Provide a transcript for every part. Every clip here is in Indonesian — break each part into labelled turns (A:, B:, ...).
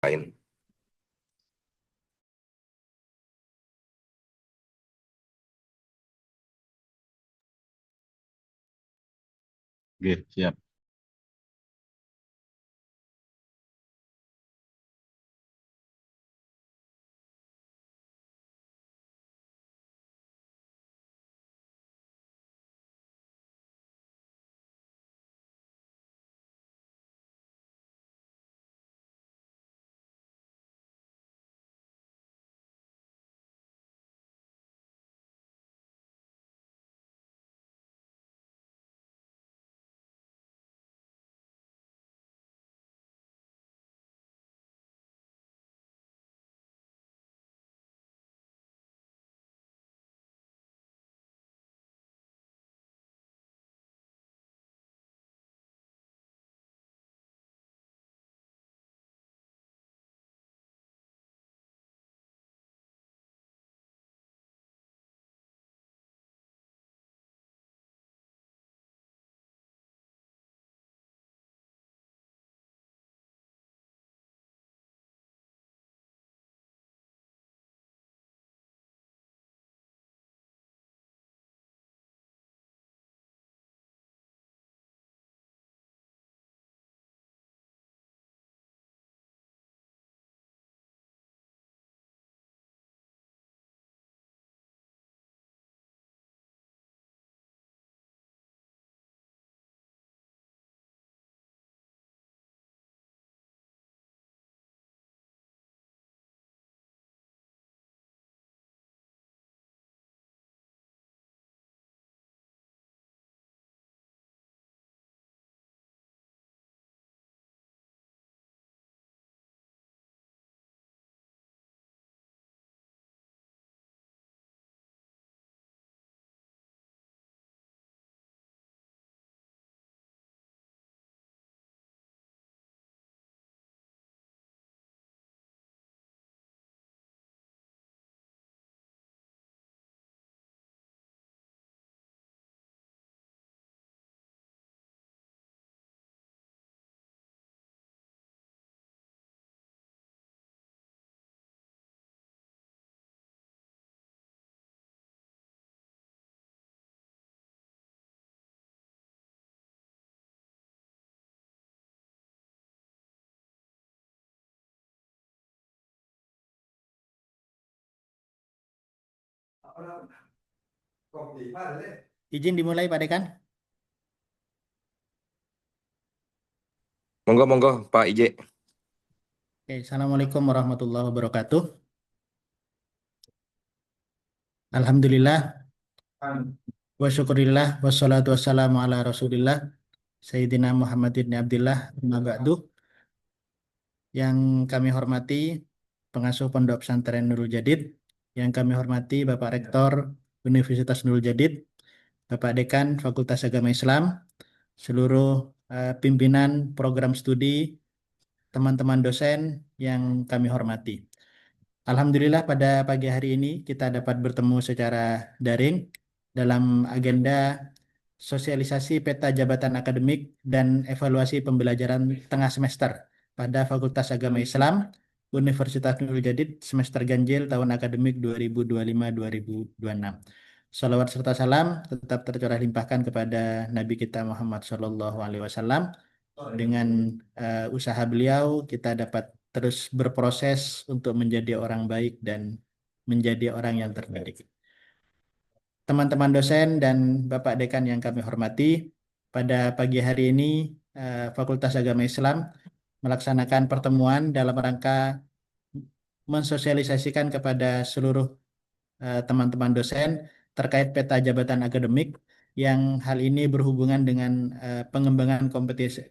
A: lain.
B: Oke, siap.
C: Izin dimulai Pak Dekan.
A: Monggo, Pak IJ.
C: Oke, Assalamualaikum warahmatullahi wabarakatuh. Alhamdulillah, wa syukurillah, wassalatu wassalamu ala rasulillah, Sayyidina Muhammadin ibn Abdillah, amma ba'du. Yang kami hormati pengasuh Pondok Pesantren Nurul Jadid, yang kami hormati Bapak Rektor Universitas Nurul Jadid, Bapak Dekan Fakultas Agama Islam, seluruh pimpinan program studi, teman-teman dosen yang kami hormati. Alhamdulillah pada pagi hari ini kita dapat bertemu secara daring dalam agenda sosialisasi peta jabatan akademik dan evaluasi pembelajaran tengah semester pada Fakultas Agama Islam Universitas Nurul Jadid semester ganjil tahun akademik 2025-2026. Salawat serta salam tetap tercurah limpahkan kepada Nabi kita Muhammad SAW. Dengan usaha beliau kita dapat terus berproses untuk menjadi orang baik dan menjadi orang yang terbaik. Teman-teman dosen dan Bapak Dekan yang kami hormati, pada pagi hari ini Fakultas Agama Islam melaksanakan pertemuan dalam rangka mensosialisasikan kepada seluruh teman-teman dosen terkait peta jabatan akademik yang hal ini berhubungan dengan pengembangan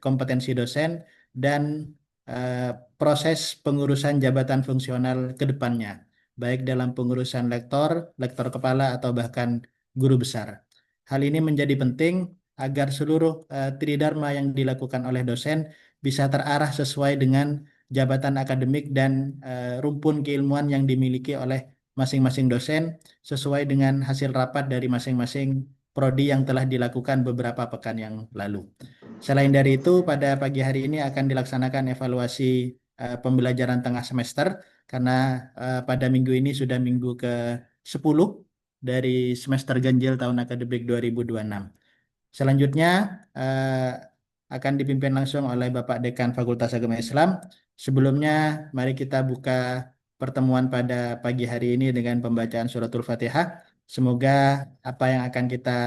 C: kompetensi dosen dan eh, proses pengurusan jabatan fungsional ke depannya, baik dalam pengurusan lektor, lektor kepala atau bahkan guru besar. Hal ini menjadi penting agar seluruh tridharma yang dilakukan oleh dosen bisa terarah sesuai dengan jabatan akademik dan rumpun keilmuan yang dimiliki oleh masing-masing dosen sesuai dengan hasil rapat dari masing-masing prodi yang telah dilakukan beberapa pekan yang lalu. Selain dari itu, pada pagi hari ini akan dilaksanakan evaluasi pembelajaran tengah semester karena pada minggu ini sudah minggu ke-10 dari semester ganjil tahun akademik 2026. Selanjutnya eh, akan dipimpin langsung oleh Bapak Dekan Fakultas Agama Islam. Sebelumnya, mari kita buka pertemuan pada pagi hari ini dengan pembacaan suratul Fatihah. Semoga apa yang akan kita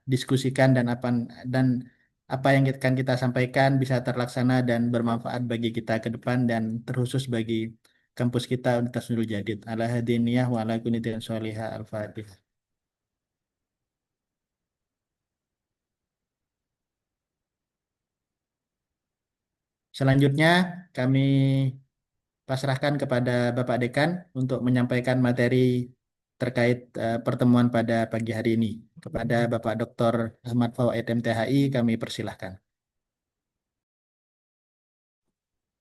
C: diskusikan dan apa yang akan kita sampaikan bisa terlaksana dan bermanfaat bagi kita ke depan dan terkhusus bagi kampus kita Universitas Nurul Jadid. Ala hadiniyah wa ala kunitin sholihah al-Fatihah. Selanjutnya, kami pasrahkan kepada Bapak Dekan untuk menyampaikan materi terkait pertemuan pada pagi hari ini. Kepada Bapak Dr. Ahmad Fawaid MTHI, kami persilahkan.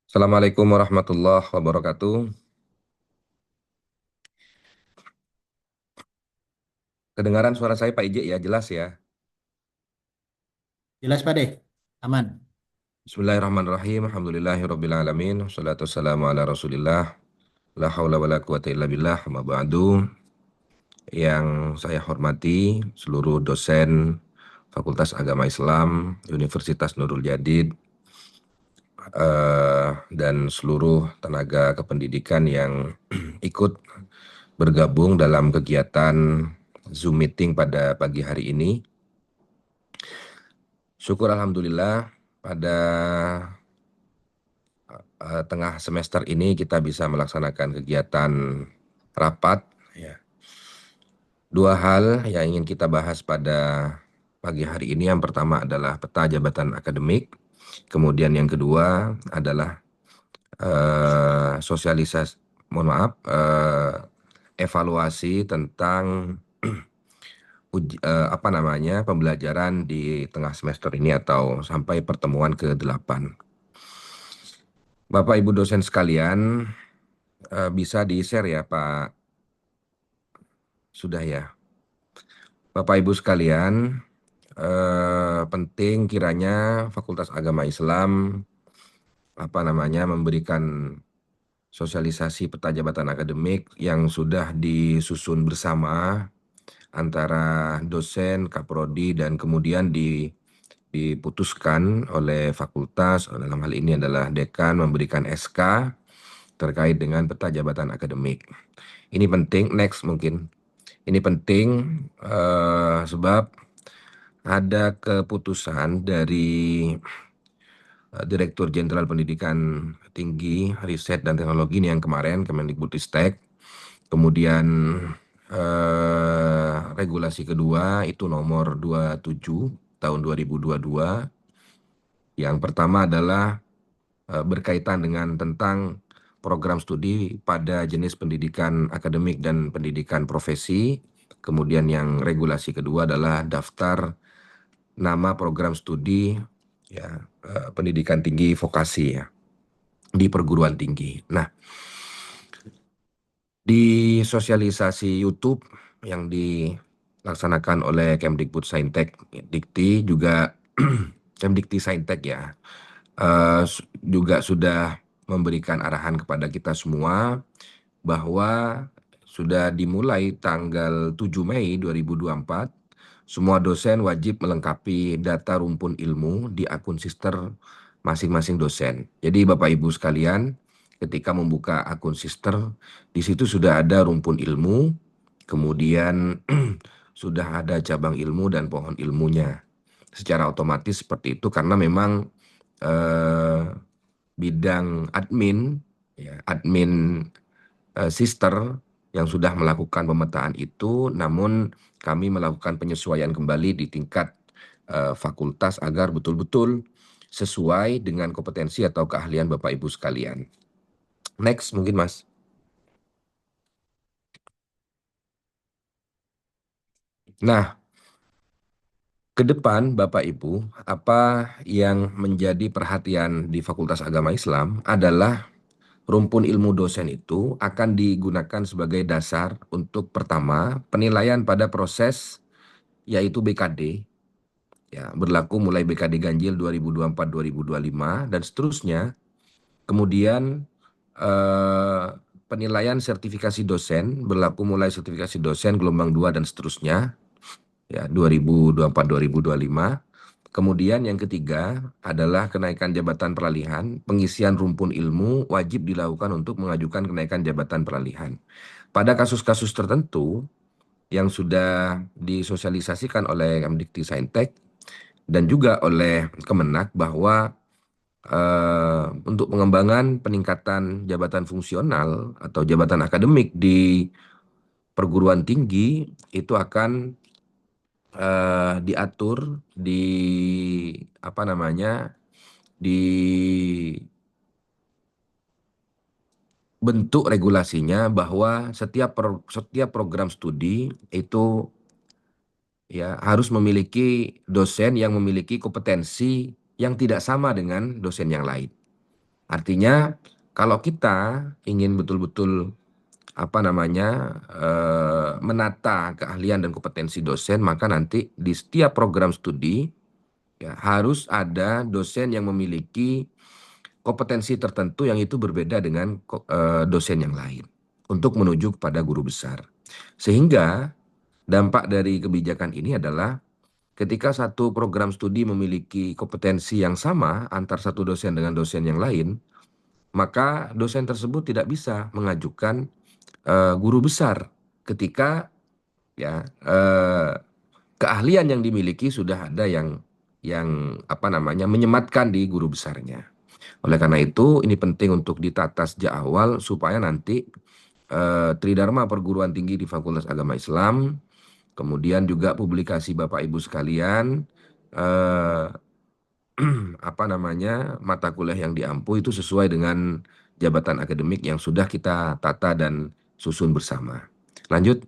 A: Assalamualaikum warahmatullahi wabarakatuh. Kedengaran suara saya Pak Ije ya, jelas ya.
C: Jelas Pak De? Aman.
A: Bismillahirrahmanirrahim. Alhamdulillahirabbil alamin. Wassalatu wassalamu ala Rasulillah. La haula wala quwata illa billah. Amma ba'du. Yang saya hormati seluruh dosen Fakultas Agama Islam Universitas Nurul Jadid dan seluruh tenaga kependidikan yang ikut bergabung dalam kegiatan Zoom meeting pada pagi hari ini. Syukur alhamdulillah pada tengah semester ini kita bisa melaksanakan kegiatan rapat. Ya. Dua hal yang ingin kita bahas pada pagi hari ini. Yang pertama adalah peta jabatan akademik. Kemudian yang kedua adalah evaluasi tentang pembelajaran di tengah semester ini atau sampai pertemuan ke-8. Bapak Ibu dosen sekalian, bisa di-share ya Pak? Sudah ya. Bapak Ibu sekalian, penting kiranya Fakultas Agama Islam memberikan sosialisasi peta jabatan akademik yang sudah disusun bersama antara dosen, kaprodi, dan kemudian diputuskan oleh fakultas, dalam hal ini adalah dekan, memberikan SK terkait dengan peta jabatan akademik. Ini penting, next mungkin. Ini penting sebab ada keputusan dari Direktur Jenderal Pendidikan Tinggi, Riset dan Teknologi ini yang kemarin, Kemendikbudristek. Kemudian regulasi kedua itu nomor 27 tahun 2022. Yang pertama adalah berkaitan dengan tentang program studi pada jenis pendidikan akademik dan pendidikan profesi. Kemudian yang regulasi kedua adalah daftar nama program studi ya pendidikan tinggi vokasi ya di perguruan tinggi. Nah, di sosialisasi YouTube yang dilaksanakan oleh Kemdikbudsaintek Dikti juga Kemdikti Saintek ya juga sudah memberikan arahan kepada kita semua bahwa sudah dimulai tanggal 7 Mei 2024 semua dosen wajib melengkapi data rumpun ilmu di akun sister masing-masing dosen. Jadi Bapak Ibu sekalian, ketika membuka akun sister, di situ sudah ada rumpun ilmu, kemudian sudah ada cabang ilmu dan pohon ilmunya. Secara otomatis seperti itu karena memang bidang admin, ya, admin sister yang sudah melakukan pemetaan itu, namun kami melakukan penyesuaian kembali di tingkat fakultas agar betul-betul sesuai dengan kompetensi atau keahlian Bapak Ibu sekalian. Next mungkin Mas. Nah, ke depan Bapak Ibu, apa yang menjadi perhatian di Fakultas Agama Islam adalah rumpun ilmu dosen itu akan digunakan sebagai dasar untuk pertama penilaian pada proses yaitu BKD ya berlaku mulai BKD ganjil 2024-2025 dan seterusnya. Kemudian penilaian sertifikasi dosen berlaku mulai sertifikasi dosen gelombang 2 dan seterusnya ya 2024-2025. Kemudian yang ketiga adalah kenaikan jabatan peralihan, pengisian rumpun ilmu wajib dilakukan untuk mengajukan kenaikan jabatan peralihan. Pada kasus-kasus tertentu yang sudah disosialisasikan oleh Kemdikti-Saintek dan juga oleh Kemenak bahwa untuk pengembangan peningkatan jabatan fungsional atau jabatan akademik di perguruan tinggi itu akan diatur di apa namanya dibentuk regulasinya bahwa setiap program studi itu ya harus memiliki dosen yang memiliki kompetensi yang tidak sama dengan dosen yang lain. Artinya kalau kita ingin betul-betul menata keahlian dan kompetensi dosen, maka nanti di setiap program studi ya harus ada dosen yang memiliki kompetensi tertentu yang itu berbeda dengan dosen yang lain untuk menuju kepada guru besar. Sehingga dampak dari kebijakan ini adalah ketika satu program studi memiliki kompetensi yang sama antar satu dosen dengan dosen yang lain, maka dosen tersebut tidak bisa mengajukan guru besar ketika ya keahlian yang dimiliki sudah ada yang menyematkan di guru besarnya. Oleh karena itu, ini penting untuk ditata sejak awal supaya nanti Tridharma Perguruan Tinggi di Fakultas Agama Islam, kemudian juga publikasi Bapak Ibu sekalian, mata kuliah yang diampu itu sesuai dengan jabatan akademik yang sudah kita tata dan susun bersama. Lanjut.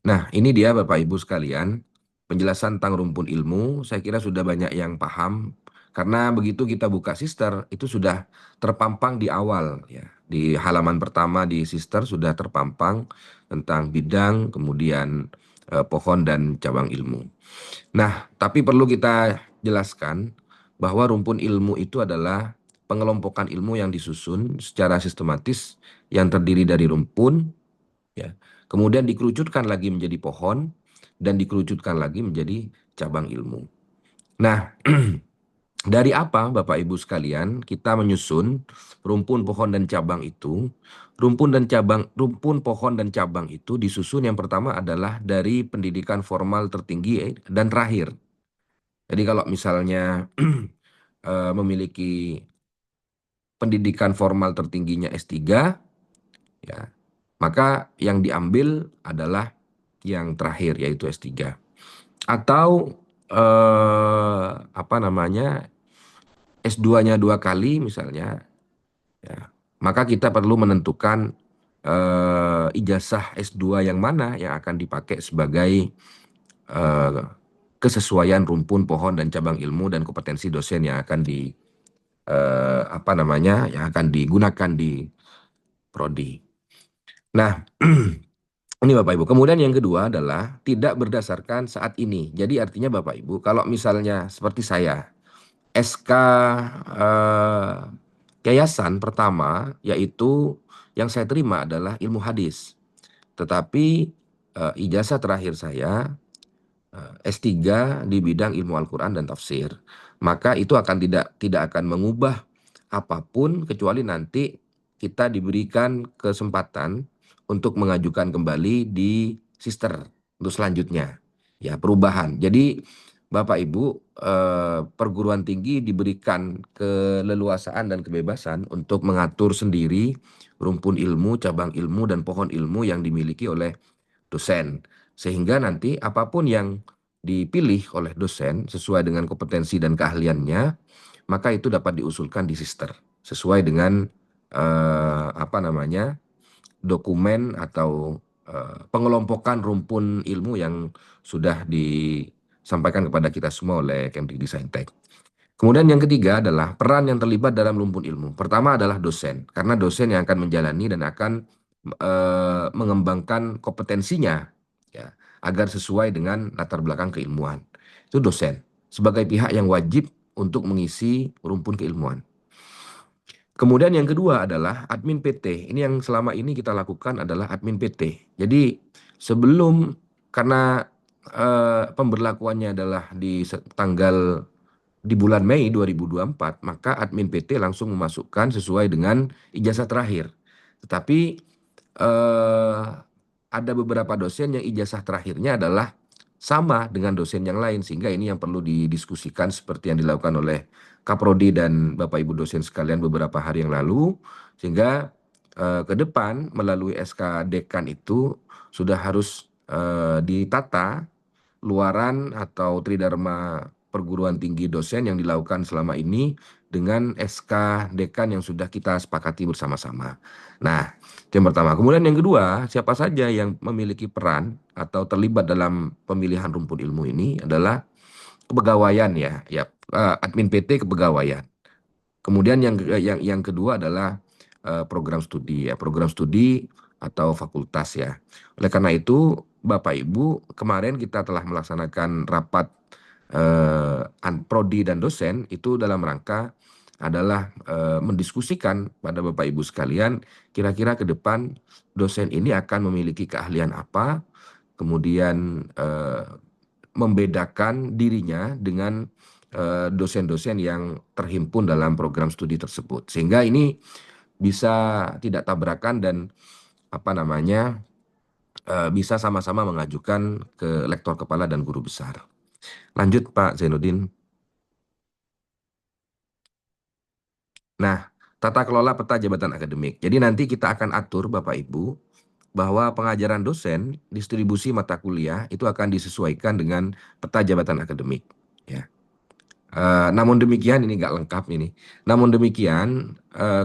A: Nah, ini dia Bapak Ibu sekalian, penjelasan tentang rumpun ilmu. Saya kira sudah banyak yang paham, karena begitu kita buka Sister, itu sudah terpampang di awal. Ya. Di halaman pertama di Sister sudah terpampang tentang bidang, kemudian pohon dan cabang ilmu. Nah, tapi perlu kita jelaskan bahwa rumpun ilmu itu adalah pengelompokan ilmu yang disusun secara sistematis yang terdiri dari rumpun, ya, kemudian dikerucutkan lagi menjadi pohon, dan dikerucutkan lagi menjadi cabang ilmu. Nah, dari apa Bapak Ibu sekalian kita menyusun rumpun, pohon, dan cabang itu? Rumpun, pohon, dan cabang itu disusun yang pertama adalah dari pendidikan formal tertinggi dan terakhir. Jadi kalau misalnya memiliki pendidikan formal tertingginya S3, ya, maka yang diambil adalah yang terakhir yaitu S3. Atau S2-nya 2 kali misalnya, ya, maka kita perlu menentukan ijazah S2 yang mana yang akan dipakai sebagai kesesuaian rumpun, pohon, dan cabang ilmu dan kompetensi dosen yang akan yang akan digunakan di prodi. Nah, ini Bapak Ibu. Kemudian yang kedua adalah tidak berdasarkan saat ini. Jadi artinya Bapak Ibu, kalau misalnya seperti saya, SK yayasan pertama yaitu yang saya terima adalah ilmu hadis. Tetapi ijazah terakhir saya S3 di bidang ilmu Al-Quran dan tafsir. Maka itu akan tidak akan mengubah apapun kecuali nanti kita diberikan kesempatan untuk mengajukan kembali di Sister untuk selanjutnya. Ya, perubahan. Jadi Bapak Ibu, perguruan tinggi diberikan keleluasaan dan kebebasan untuk mengatur sendiri rumpun ilmu, cabang ilmu, dan pohon ilmu yang dimiliki oleh dosen. Sehingga nanti apapun yang dipilih oleh dosen sesuai dengan kompetensi dan keahliannya, maka itu dapat diusulkan di Sister sesuai dengan dokumen atau pengelompokan rumpun ilmu yang sudah disampaikan kepada kita semua oleh Kemdikbud. Kemudian yang ketiga adalah peran yang terlibat dalam rumpun ilmu. Pertama adalah dosen, karena dosen yang akan menjalani dan akan mengembangkan kompetensinya, ya, agar sesuai dengan latar belakang keilmuan. Itu dosen sebagai pihak yang wajib untuk mengisi rumpun keilmuan. Kemudian yang kedua adalah admin PT. Ini yang selama ini kita lakukan adalah admin PT. Jadi sebelum, karena pemberlakuannya adalah tanggal di bulan Mei 2024, maka admin PT langsung memasukkan sesuai dengan ijazah terakhir. Tetapi eh, ada beberapa dosen yang ijazah terakhirnya adalah sama dengan dosen yang lain, sehingga ini yang perlu didiskusikan seperti yang dilakukan oleh Kaprodi dan Bapak Ibu dosen sekalian beberapa hari yang lalu, sehingga ke depan melalui SK Dekan itu sudah harus ditata luaran atau tridharma perguruan tinggi dosen yang dilakukan selama ini dengan SK Dekan yang sudah kita sepakati bersama-sama. Nah, itu yang pertama. Kemudian yang kedua, siapa saja yang memiliki peran atau terlibat dalam pemilihan rumpun ilmu ini adalah kepegawaian admin PT kepegawaian. Kemudian yang kedua adalah program studi program studi atau fakultas ya. Oleh karena itu, Bapak Ibu, kemarin kita telah melaksanakan rapat prodi dan dosen itu dalam rangka adalah mendiskusikan pada Bapak Ibu sekalian, kira-kira ke depan dosen ini akan memiliki keahlian apa, kemudian membedakan dirinya dengan dosen-dosen yang terhimpun dalam program studi tersebut, sehingga ini bisa tidak tabrakan dan bisa sama-sama mengajukan ke lektor kepala dan guru besar. Lanjut Pak Zainuddin. Nah, tata kelola peta jabatan akademik. Jadi nanti kita akan atur Bapak Ibu bahwa pengajaran dosen, distribusi mata kuliah itu akan disesuaikan dengan peta jabatan akademik. Ya. Namun demikian, ini nggak lengkap ini. Namun demikian,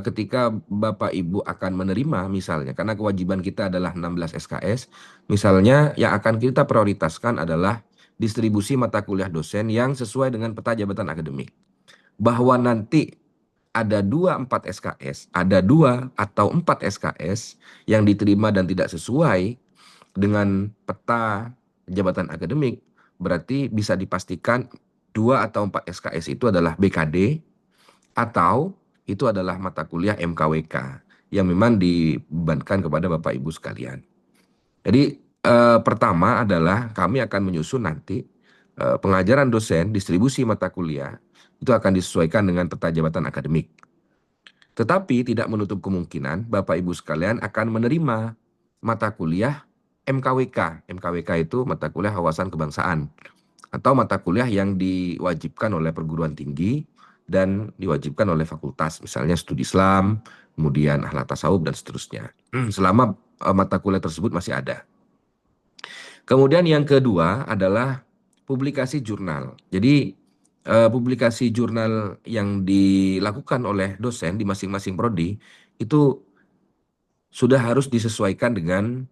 A: ketika Bapak Ibu akan menerima misalnya, karena kewajiban kita adalah 16 SKS, misalnya yang akan kita prioritaskan adalah distribusi mata kuliah dosen yang sesuai dengan peta jabatan akademik. Bahwa nanti ada 2-4 SKS, ada 2 atau 4 SKS yang diterima dan tidak sesuai dengan peta jabatan akademik, berarti bisa dipastikan 2 atau 4 SKS itu adalah BKD atau itu adalah mata kuliah MKWK yang memang dibebankan kepada Bapak Ibu sekalian. Jadi pertama adalah kami akan menyusun nanti pengajaran dosen, distribusi mata kuliah itu akan disesuaikan dengan peta jabatan akademik. Tetapi tidak menutup kemungkinan Bapak Ibu sekalian akan menerima mata kuliah MKWK. MKWK itu mata kuliah wawasan kebangsaan atau mata kuliah yang diwajibkan oleh perguruan tinggi dan diwajibkan oleh fakultas, misalnya studi Islam, kemudian akhlak tasawuf dan seterusnya. Selama mata kuliah tersebut masih ada. Kemudian yang kedua adalah publikasi jurnal. Jadi publikasi jurnal yang dilakukan oleh dosen di masing-masing prodi itu sudah harus disesuaikan dengan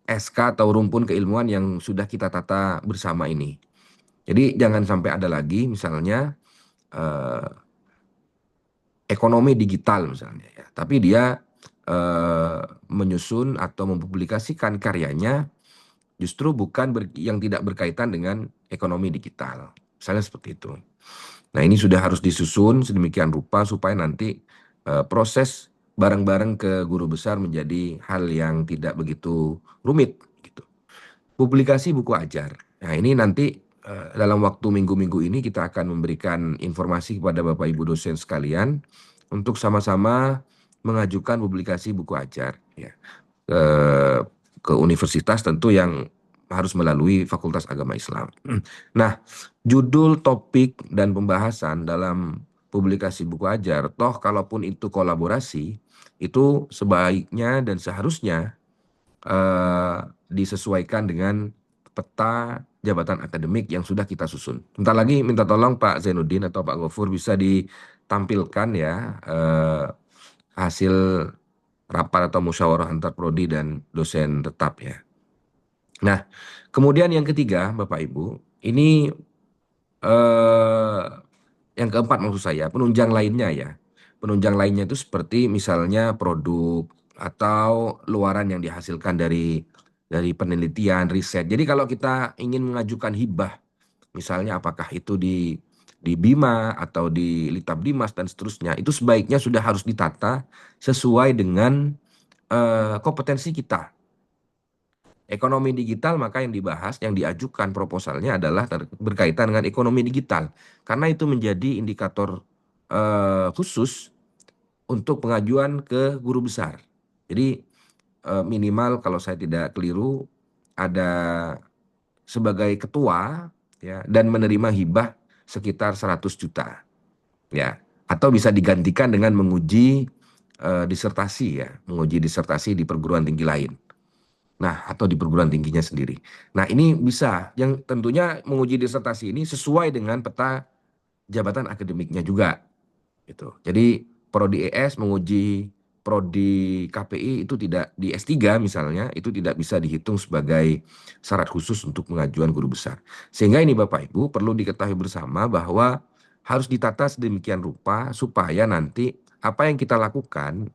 A: SK atau rumpun keilmuan yang sudah kita tata bersama ini. Jadi jangan sampai ada lagi misalnya ekonomi digital misalnya ya, tapi dia menyusun atau mempublikasikan karyanya justru bukan yang tidak berkaitan dengan ekonomi digital. Misalnya seperti itu. Nah, ini sudah harus disusun sedemikian rupa supaya nanti proses bareng-bareng ke guru besar menjadi hal yang tidak begitu rumit gitu. Publikasi buku ajar. Nah, ini nanti dalam waktu minggu-minggu ini kita akan memberikan informasi kepada Bapak Ibu dosen sekalian untuk sama-sama mengajukan publikasi buku ajar ya. Ke universitas tentu yang harus melalui Fakultas Agama Islam. Nah, judul, topik, dan pembahasan dalam publikasi buku ajar, toh kalaupun itu kolaborasi, itu sebaiknya dan seharusnya disesuaikan dengan peta jabatan akademik yang sudah kita susun. Bentar lagi minta tolong Pak Zainuddin atau Pak Gofur bisa ditampilkan ya hasil rapat atau musyawarah antar prodi dan dosen tetap ya. Nah, kemudian yang ketiga, Bapak Ibu, ini yang keempat maksud saya, penunjang lainnya ya. Penunjang lainnya itu seperti misalnya produk atau luaran yang dihasilkan dari penelitian, riset. Jadi kalau kita ingin mengajukan hibah, misalnya apakah itu di di Bima atau di Litabdimas dan seterusnya, itu sebaiknya sudah harus ditata sesuai dengan kompetensi kita. Ekonomi digital, maka yang dibahas, yang diajukan proposalnya adalah berkaitan dengan ekonomi digital, karena itu menjadi indikator khusus untuk pengajuan ke guru besar. Jadi minimal kalau saya tidak keliru ada sebagai ketua ya, dan menerima hibah sekitar 100 juta ya, atau bisa digantikan dengan menguji disertasi ya, menguji disertasi di perguruan tinggi lain. Nah, atau di perguruan tingginya sendiri. Nah, ini bisa, yang tentunya menguji disertasi ini sesuai dengan peta jabatan akademiknya juga gitu. Jadi prodi ES menguji prodi KPI itu tidak, di S3 misalnya, itu tidak bisa dihitung sebagai syarat khusus untuk pengajuan guru besar. Sehingga ini Bapak Ibu perlu diketahui bersama bahwa harus ditata sedemikian rupa supaya nanti apa yang kita lakukan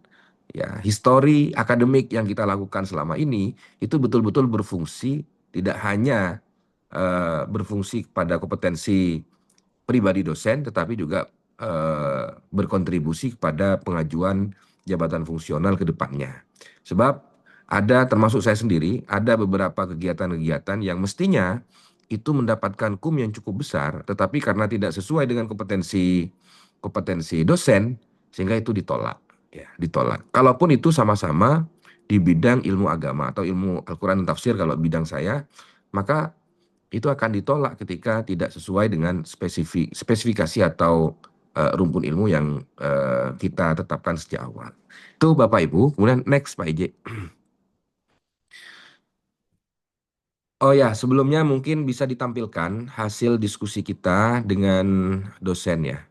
A: ya, histori akademik yang kita lakukan selama ini itu betul-betul berfungsi, tidak hanya berfungsi pada kompetensi pribadi dosen, tetapi juga berkontribusi kepada pengajuan jabatan fungsional ke depannya. Sebab ada, termasuk saya sendiri, ada beberapa kegiatan-kegiatan yang mestinya itu mendapatkan kum yang cukup besar, tetapi karena tidak sesuai dengan kompetensi dosen, sehingga itu ditolak. Ya, ditolak. Kalaupun itu sama-sama di bidang ilmu agama atau ilmu Al-Quran dan tafsir kalau bidang saya, maka itu akan ditolak ketika tidak sesuai dengan spesifikasi atau rumpun ilmu yang kita tetapkan sejak awal. Itu Bapak Ibu. Kemudian next Pak IJ. Oh ya, sebelumnya mungkin bisa ditampilkan hasil diskusi kita dengan dosen ya.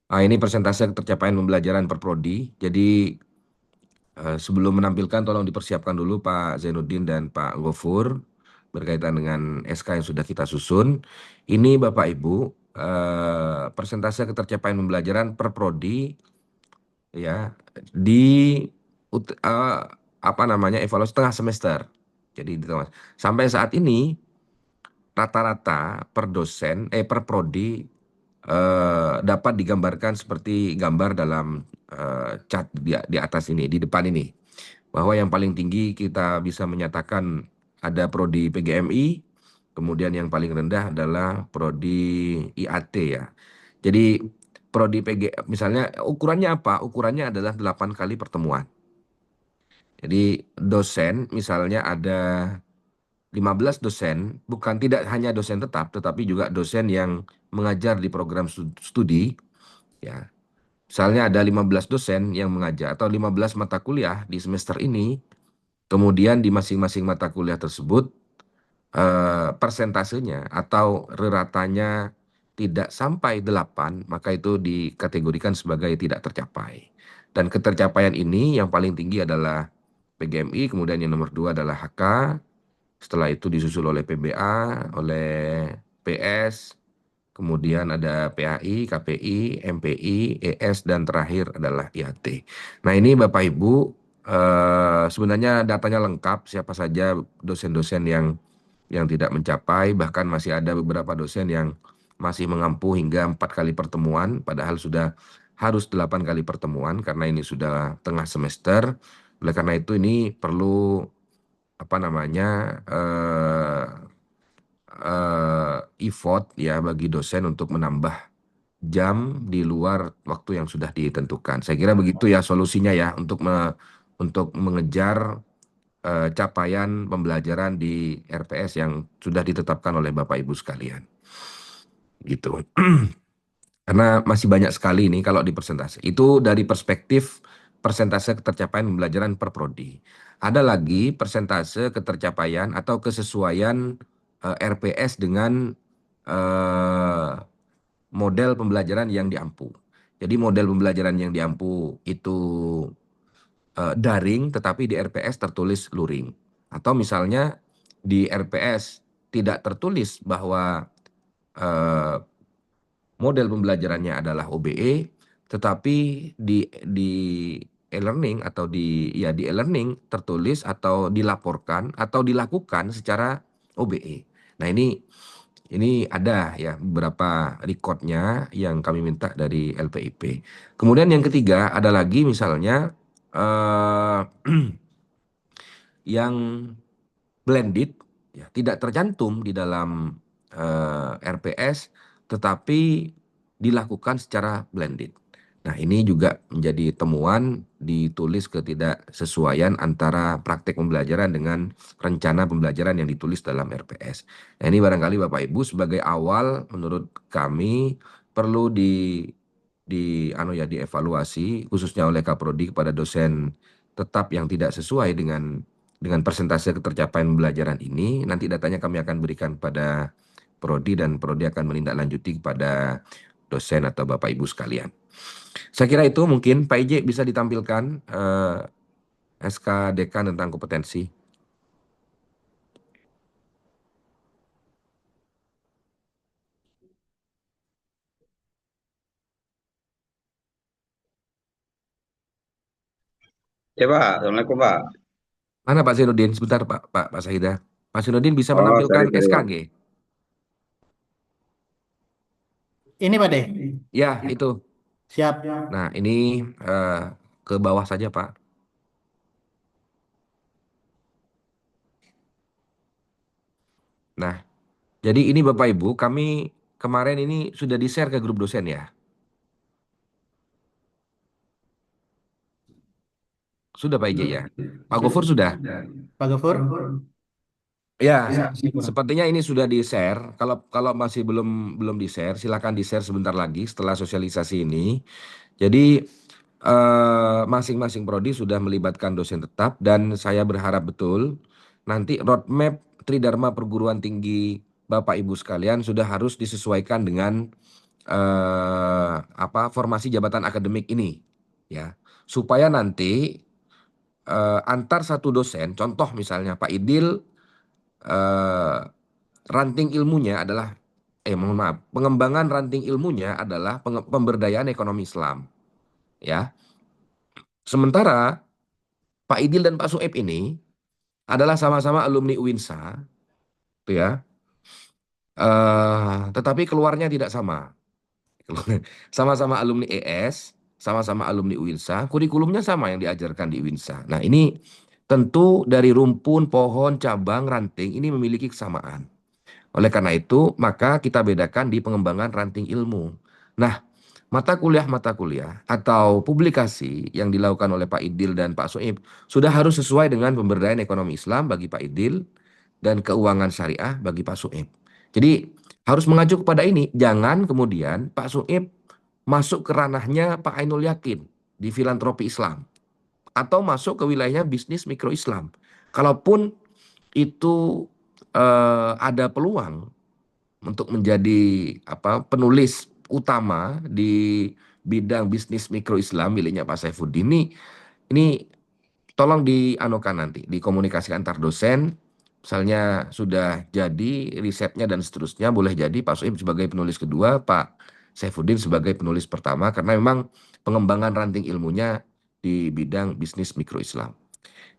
A: Ini persentase ketercapaian pembelajaran per prodi. Jadi sebelum menampilkan tolong dipersiapkan dulu Pak Zainuddin dan Pak Gofur berkaitan dengan SK yang sudah kita susun. Ini Bapak Ibu persentase ketercapaian pembelajaran per prodi ya di apa namanya evaluasi tengah semester. Jadi sampai saat ini rata-rata per dosen per prodi dapat digambarkan seperti gambar dalam chart di atas ini, di depan ini, bahwa yang paling tinggi kita bisa menyatakan ada prodi PGMI, kemudian yang paling rendah adalah prodi IAT ya. Jadi prodi PG misalnya ukurannya apa? Ukurannya adalah 8 kali pertemuan. Jadi dosen misalnya ada 15 dosen, bukan tidak hanya dosen tetap, tetapi juga dosen yang mengajar di program studi ya. Misalnya ada 15 dosen yang mengajar atau 15 mata kuliah di semester ini, kemudian di masing-masing mata kuliah tersebut persentasenya atau reratanya tidak sampai 8, maka itu dikategorikan sebagai tidak tercapai. Dan ketercapaian ini yang paling tinggi adalah PGMI, kemudian yang nomor 2 adalah HK, setelah itu disusul oleh PBA, oleh PS, kemudian ada PAI, KPI, MPI, ES, dan terakhir adalah IAT. Nah ini Bapak Ibu, sebenarnya datanya lengkap, siapa saja dosen-dosen yang tidak mencapai, bahkan masih ada beberapa dosen yang masih mengampu hingga 4 kali pertemuan, padahal sudah harus 8 kali pertemuan karena ini sudah tengah semester. Oleh karena itu ini perlu apa namanya effort ya bagi dosen untuk menambah jam di luar waktu yang sudah ditentukan. Saya kira begitu ya solusinya ya untuk mengejar capaian pembelajaran di RPS yang sudah ditetapkan oleh Bapak Ibu sekalian. Gitu. Karena masih banyak sekali ini kalau di persentase. Itu dari perspektif persentase ketercapaian pembelajaran per prodi. Ada lagi persentase ketercapaian atau kesesuaian RPS dengan model pembelajaran yang diampu. Jadi model pembelajaran yang diampu itu daring, tetapi di RPS tertulis luring. Atau misalnya di RPS tidak tertulis bahwa model pembelajarannya adalah OBE, tetapi di e-learning atau di e-learning tertulis atau dilaporkan atau dilakukan secara OBE. Nah Ini ada ya beberapa recordnya yang kami minta dari LPIP. Kemudian yang ketiga ada lagi misalnya eh, yang blended ya tidak tercantum di dalam RPS tetapi dilakukan secara blended. Nah, ini juga menjadi temuan ditulis ketidaksesuaian antara praktek pembelajaran dengan rencana pembelajaran yang ditulis dalam RPS. Nah, ini barangkali Bapak Ibu sebagai awal menurut kami perlu dievaluasi khususnya oleh Kaprodi kepada dosen tetap yang tidak sesuai dengan persentase ketercapaian pembelajaran ini. Nanti datanya kami akan berikan pada Prodi dan Prodi akan menindaklanjuti kepada dosen atau Bapak Ibu sekalian. Saya kira itu mungkin Pak IJ bisa ditampilkan SK Dekan tentang kompetensi.
B: Ya Pak, Assalamualaikum Pak.
A: Mana Pak Zainuddin? Sebentar Pak Sahida. Pak Zainuddin bisa
B: Oh,
A: menampilkan
B: sorry, sorry.
A: SKG?
C: Ini Pak De,
A: Ya, itu.
C: siap.
A: Nah, ini eh, ke bawah saja Pak. Nah, jadi ini Bapak Ibu, kami kemarin ini sudah di-share ke grup dosen ya. Sudah Pak IJ ya. Pak Gofur sudah.
C: Pak Gafur,
A: Ya,
C: masih kurang.
A: sepertinya ini sudah di-share. Kalau kalau masih belum di-share, silakan di-share sebentar lagi setelah sosialisasi ini. Jadi masing-masing prodi sudah melibatkan dosen tetap dan saya berharap betul nanti roadmap Tridharma Perguruan Tinggi Bapak Ibu sekalian sudah harus disesuaikan dengan formasi jabatan akademik ini ya. Supaya nanti antar satu dosen, contoh misalnya Pak Idil eh, ranting ilmunya adalah mohon maaf, pengembangan ranting ilmunya adalah pemberdayaan ekonomi Islam, ya. Sementara Pak Idil dan Pak Sueb ini adalah sama-sama alumni UINSA, tuh ya. Tetapi keluarnya tidak sama. Sama-sama alumni ES, sama-sama alumni UINSA, kurikulumnya sama yang diajarkan di UINSA. Nah, ini tentu dari rumpun, pohon, cabang, ranting ini memiliki kesamaan. Oleh karena itu, maka kita bedakan di pengembangan ranting ilmu. Nah, mata kuliah atau publikasi yang dilakukan oleh Pak Idil dan Pak Soeb sudah harus sesuai dengan pemberdayaan ekonomi Islam bagi Pak Idil dan keuangan syariah bagi Pak Soeb. Jadi harus mengacu kepada ini. Jangan kemudian Pak Soeb masuk ke ranahnya Pak Ainul Yakin di filantropi Islam atau masuk ke wilayahnya bisnis mikro Islam. Kalaupun itu ada peluang untuk menjadi penulis utama di bidang bisnis mikro Islam miliknya Pak Saifuddin ini tolong dianukan nanti dikomunikasikan antar dosen misalnya sudah jadi risetnya dan seterusnya boleh jadi Pak Soeb sebagai penulis kedua, Pak Saifuddin sebagai penulis pertama karena memang pengembangan ranting ilmunya di bidang bisnis mikro Islam.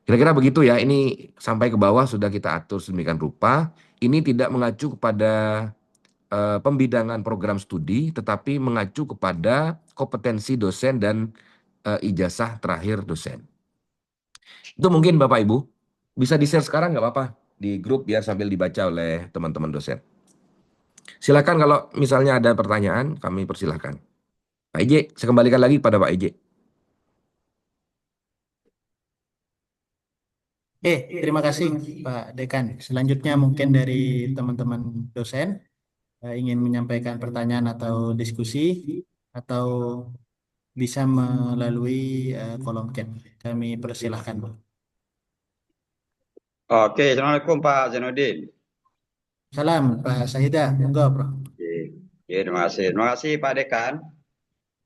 A: Kira-kira begitu ya, ini sampai ke bawah sudah kita atur sedemikian rupa. Ini tidak mengacu kepada pembidangan program studi, tetapi mengacu kepada kompetensi dosen dan ijazah terakhir dosen. Itu mungkin Bapak Ibu, bisa di-share sekarang nggak apa-apa di grup biar sambil dibaca oleh teman-teman dosen. Silakan kalau misalnya ada pertanyaan, kami persilahkan. Pak IJ, saya kembalikan lagi pada Pak IJ.
C: Terima kasih Pak Dekan. Selanjutnya mungkin dari teman-teman dosen ingin menyampaikan pertanyaan atau diskusi atau bisa melalui kolom chat. Kami persilahkan, Pak.
B: Oke, Assalamualaikum Pak Zainuddin.
C: Salam Pak Sahida, monggo Bro.
B: Oke, oke, terima kasih. Terima kasih Pak Dekan.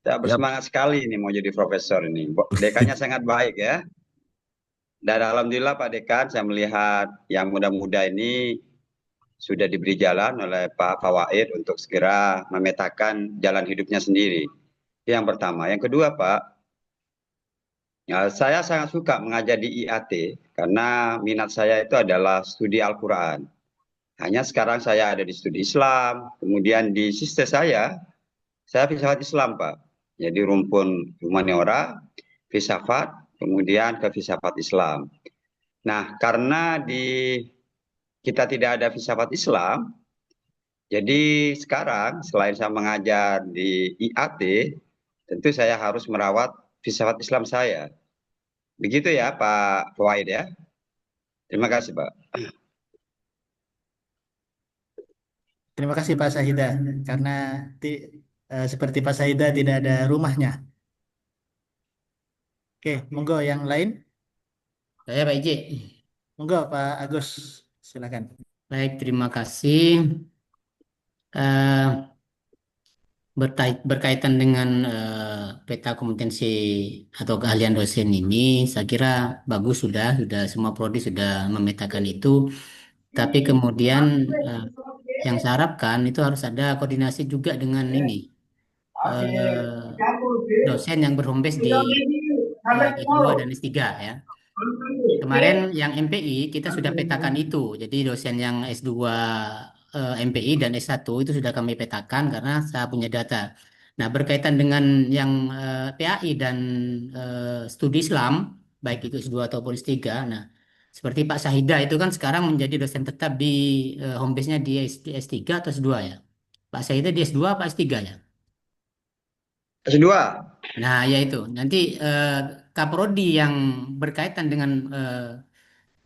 B: Saya
A: Yap.
B: bersemangat sekali ini mau jadi profesor ini. Dekannya sangat baik ya. Dan alhamdulillah Pak Dekan, saya melihat yang muda-muda ini sudah diberi jalan oleh Pak Fawaid untuk segera memetakan jalan hidupnya sendiri. Itu yang pertama. Yang kedua Pak, ya, saya sangat suka mengajar di IAT karena minat saya itu adalah studi Al-Quran. Hanya sekarang saya ada di studi Islam, kemudian di sistem saya filsafat Islam, Pak. Jadi rumpun humaniora, filsafat, kemudian ke filsafat Islam. Nah, karena di kita tidak ada filsafat Islam, jadi sekarang selain saya mengajar di IAT, tentu saya harus merawat filsafat Islam saya. Begitu ya, Pak Fawaid ya. Terima kasih, Pak.
C: Terima kasih Pak Sahida, karena seperti Pak Sahida tidak ada rumahnya. Oke, monggo yang lain.
D: Saya Pak Ije.
C: Monggo Pak Agus, silakan.
D: Baik, terima kasih. Eh, berkaitan dengan peta kompetensi atau keahlian dosen ini, saya kira bagus sudah semua prodi sudah memetakan itu. Tapi kemudian eh, yang saya harapkan itu harus ada koordinasi juga dengan ini dosen yang berhome base di S2 dan S3 ya. Kemarin yang MPI kita sudah petakan itu. Jadi dosen yang S2 MPI dan S1 itu sudah kami petakan karena saya punya data. Nah, berkaitan dengan yang PAI dan studi Islam, baik itu S2 ataupun S3. Nah, seperti Pak Sahida itu kan sekarang menjadi dosen tetap di home base-nya di S3 atau S2 ya. Pak Sahida di S2 apa S3 ya?
B: S2.
D: Nah, ya itu. Nanti Kaprodi yang berkaitan dengan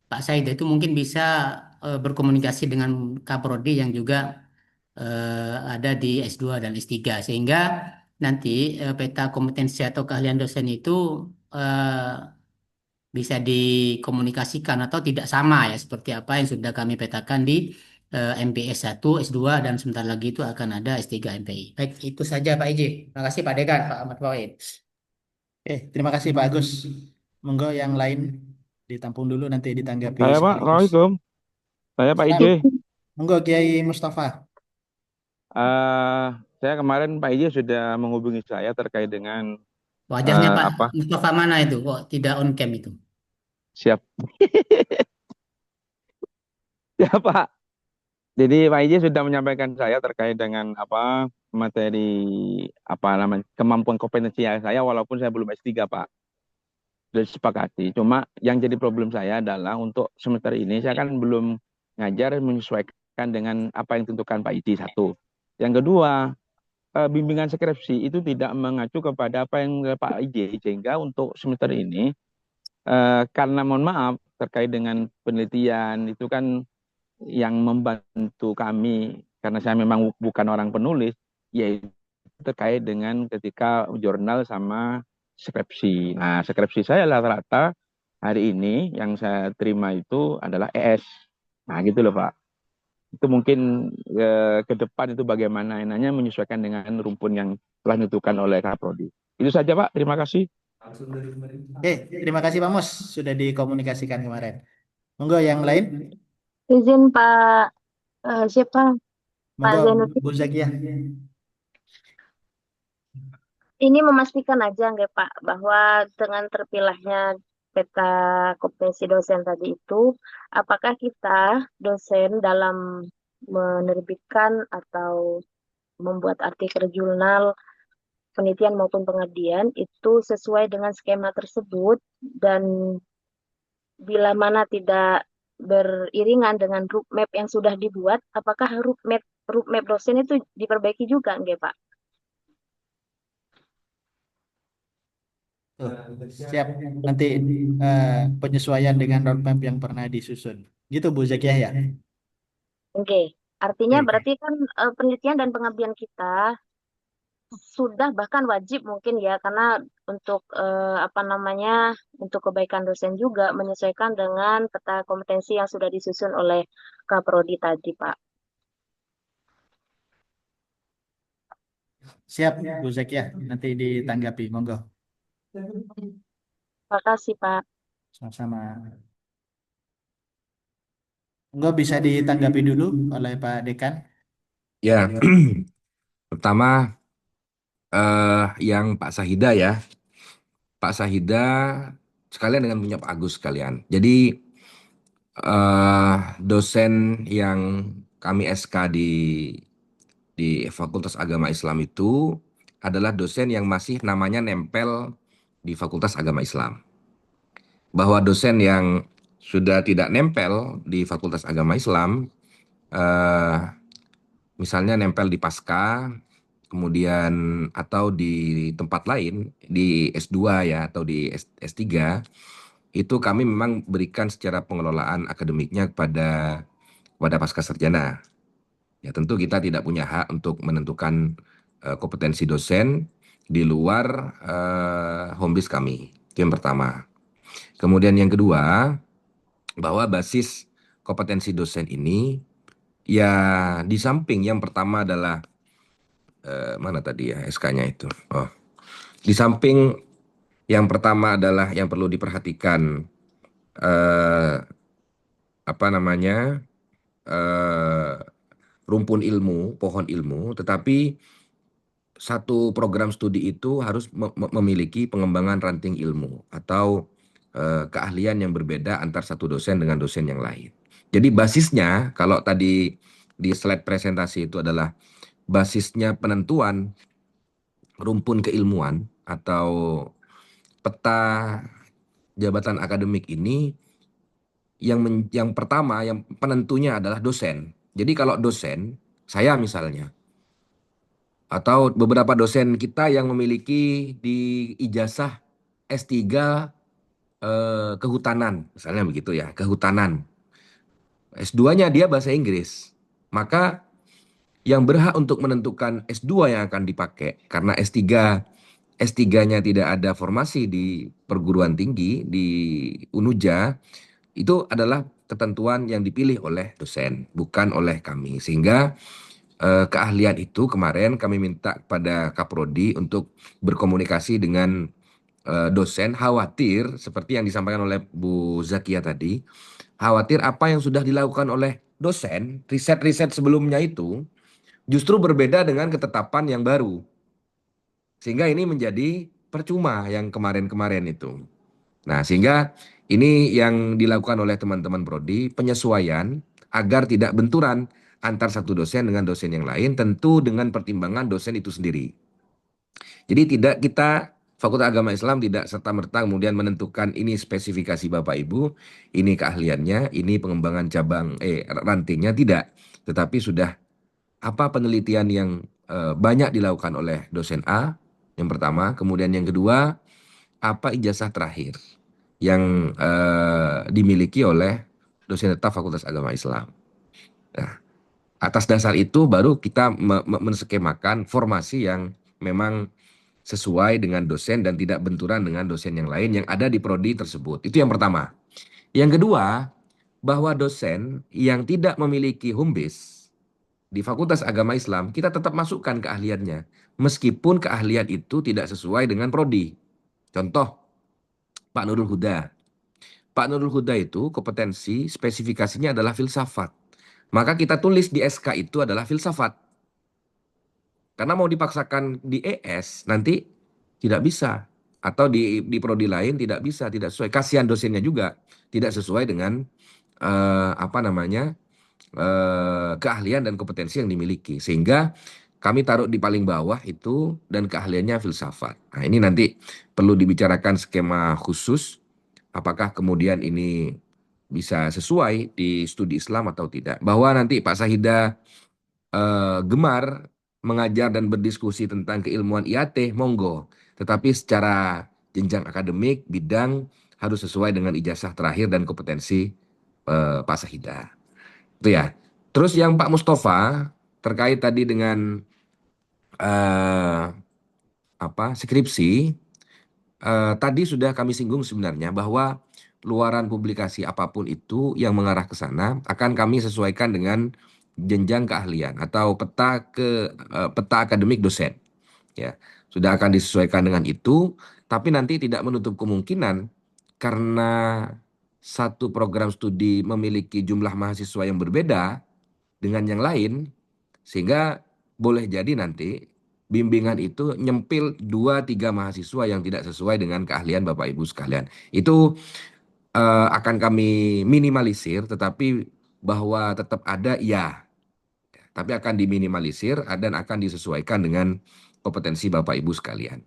D: Pak Said itu mungkin bisa berkomunikasi dengan Kaprodi yang juga ada di S2 dan S3 sehingga nanti peta kompetensi atau keahlian dosen itu eh, bisa dikomunikasikan atau tidak sama ya seperti apa yang sudah kami petakan di MPS 1, S2 dan sebentar lagi itu akan ada S3 MPI. Baik, itu saja Pak Iji. Terima kasih Pak Dekan, Pak Ahmad Fawait.
C: Oke, terima kasih Pak Agus. Monggo yang lain ditampung dulu nanti ditanggapi
E: Saya Pak,
C: sekaligus.
E: Assalamualaikum. Saya Pak
C: Salam.
E: Ije.
C: Monggo Kiai Mustafa.
E: Eh, saya kemarin Pak Ije sudah menghubungi saya terkait dengan
D: Wajahnya Pak
E: apa?
D: Mustafa mana itu? Kok tidak on cam itu?
E: Siap. Siap Pak. Jadi Pak Ije sudah menyampaikan saya terkait dengan apa materi apa namanya kemampuan kompetensi saya walaupun saya belum S3 Pak. Sudah disepakati. Cuma yang jadi problem saya adalah untuk semester ini saya kan belum ngajar menyesuaikan dengan apa yang ditentukan Pak Ije satu. Yang kedua, bimbingan skripsi itu tidak mengacu kepada apa yang Pak IJ sehingga untuk semester ini karena mohon maaf terkait dengan penelitian itu kan yang membantu kami karena saya memang bukan orang penulis yaitu terkait dengan ketika jurnal sama skripsi. Nah, skripsi saya rata-rata hari ini yang saya terima itu adalah ES. Nah, gitu loh Pak. Itu mungkin ke depan itu bagaimana enaknya menyesuaikan dengan rumpun yang telah ditentukan oleh Kaprodi. Itu saja Pak, terima kasih.
C: Oke, terima kasih Pak Mus sudah dikomunikasikan kemarin. Monggo yang lain.
F: Izin Pak siapa? Pak
C: Monggo
F: Zainuddin.
C: Bu Zakia.
F: Ini memastikan aja nggak Pak bahwa dengan terpilihnya peta kompetensi dosen tadi itu, apakah kita dosen dalam menerbitkan atau membuat artikel jurnal penelitian maupun pengabdian itu sesuai dengan skema tersebut dan bila mana tidak beriringan dengan roadmap yang sudah dibuat, apakah roadmap dosen itu diperbaiki juga nggak Pak?
C: Tuh, siap nanti penyesuaian dengan roadmap yang pernah disusun. Gitu Bu Zakia ya.
F: Oke, artinya
C: Oke.
F: berarti kan penelitian dan pengabdian kita sudah bahkan wajib mungkin ya karena untuk apa namanya untuk kebaikan dosen juga menyesuaikan dengan peta kompetensi yang sudah disusun oleh Kaprodi tadi, Pak.
C: Siap Bu Zakia, nanti ditanggapi. Monggo.
F: Terima kasih, Pak.
C: Sama-sama. Monggo bisa ditanggapi dulu oleh Pak Dekan.
A: Ya, pertama yang Pak Sahida ya. Pak Sahida sekalian dengan punya Pak Agus sekalian. Jadi Dosen yang kami SK di Fakultas Agama Islam itu adalah dosen yang masih namanya nempel di Fakultas Agama Islam. Bahwa dosen yang sudah tidak nempel di Fakultas Agama Islam, eh, misalnya nempel di Pasca, kemudian atau di tempat lain, di S2 ya, atau di S3, itu kami memang berikan secara pengelolaan akademiknya kepada pasca sarjana. Ya tentu kita tidak punya hak untuk menentukan kompetensi dosen di luar home base kami. Itu yang pertama. Kemudian yang kedua, bahwa basis kompetensi dosen ini ya di samping yang pertama adalah mana tadi ya SK-nya itu. Oh, di samping yang pertama adalah yang perlu diperhatikan eh, apa namanya eh, rumpun ilmu, pohon ilmu, tetapi satu program studi itu harus memiliki pengembangan ranting ilmu atau keahlian yang berbeda antar satu dosen dengan dosen yang lain. Jadi basisnya kalau tadi di slide presentasi itu adalah basisnya penentuan rumpun keilmuan atau peta jabatan akademik ini yang pertama yang penentunya adalah dosen. Jadi kalau dosen, saya misalnya atau beberapa dosen kita yang memiliki di ijazah S3 kehutanan, misalnya begitu ya, kehutanan. S2-nya dia bahasa Inggris. Maka yang berhak untuk menentukan S2 yang akan dipakai karena S3-nya tidak ada formasi di perguruan tinggi di Unuja, itu adalah ketentuan yang dipilih oleh dosen, bukan oleh kami. Sehingga keahlian itu kemarin kami minta kepada Kaprodi untuk berkomunikasi dengan dosen, khawatir seperti yang disampaikan oleh Bu Zakia tadi, khawatir apa yang sudah dilakukan oleh dosen, riset-riset sebelumnya itu justru berbeda dengan ketetapan yang baru. Sehingga ini menjadi percuma yang kemarin-kemarin itu. Nah, sehingga ini yang dilakukan oleh teman-teman prodi, penyesuaian agar tidak benturan antar satu dosen dengan dosen yang lain, tentu dengan pertimbangan dosen itu sendiri. Jadi tidak kita Fakultas Agama Islam tidak serta-merta kemudian menentukan ini spesifikasi Bapak Ibu, ini keahliannya, ini pengembangan cabang rantingnya, tidak. Tetapi sudah apa penelitian yang banyak dilakukan oleh dosen A, yang pertama, kemudian yang kedua, apa ijazah terakhir yang dimiliki oleh dosen tetap Fakultas Agama Islam. Nah, atas dasar itu baru kita menskemakan formasi yang memang sesuai dengan dosen dan tidak benturan dengan dosen yang lain yang ada di prodi tersebut. Itu yang pertama. Yang kedua, bahwa dosen yang tidak memiliki home base di Fakultas Agama Islam, kita tetap masukkan keahliannya. Meskipun keahlian itu tidak sesuai dengan prodi. Contoh, Pak Nurul Huda. Pak Nurul Huda itu kompetensi spesifikasinya adalah filsafat. Maka kita tulis di SK itu adalah filsafat. Karena mau dipaksakan di ES nanti tidak bisa. Atau di prodi lain tidak bisa, tidak sesuai. Kasihan dosennya juga tidak sesuai dengan apa namanya keahlian dan kompetensi yang dimiliki. Sehingga kami taruh di paling bawah itu dan keahliannya filsafat. Nah ini nanti perlu dibicarakan skema khusus. Apakah kemudian ini bisa sesuai di studi Islam atau tidak. Bahwa nanti Pak Sahida gemar mengajar dan berdiskusi tentang keilmuan IAT, monggo. Tetapi secara jenjang akademik, bidang harus sesuai dengan ijazah terakhir dan kompetensi Pak Sahida. Itu ya. Terus yang Pak Mustafa terkait tadi dengan skripsi, tadi sudah kami singgung sebenarnya bahwa luaran publikasi apapun itu yang mengarah ke sana akan kami sesuaikan dengan jenjang keahlian atau peta akademik dosen. Ya, sudah akan disesuaikan dengan itu, tapi nanti tidak menutup kemungkinan karena satu program studi memiliki jumlah mahasiswa yang berbeda dengan yang lain, sehingga boleh jadi nanti bimbingan itu nyempil 2-3 mahasiswa yang tidak sesuai dengan keahlian Bapak Ibu sekalian. Itu akan kami minimalisir, tetapi bahwa tetap ada, ya, tapi akan diminimalisir dan akan disesuaikan dengan kompetensi Bapak Ibu sekalian.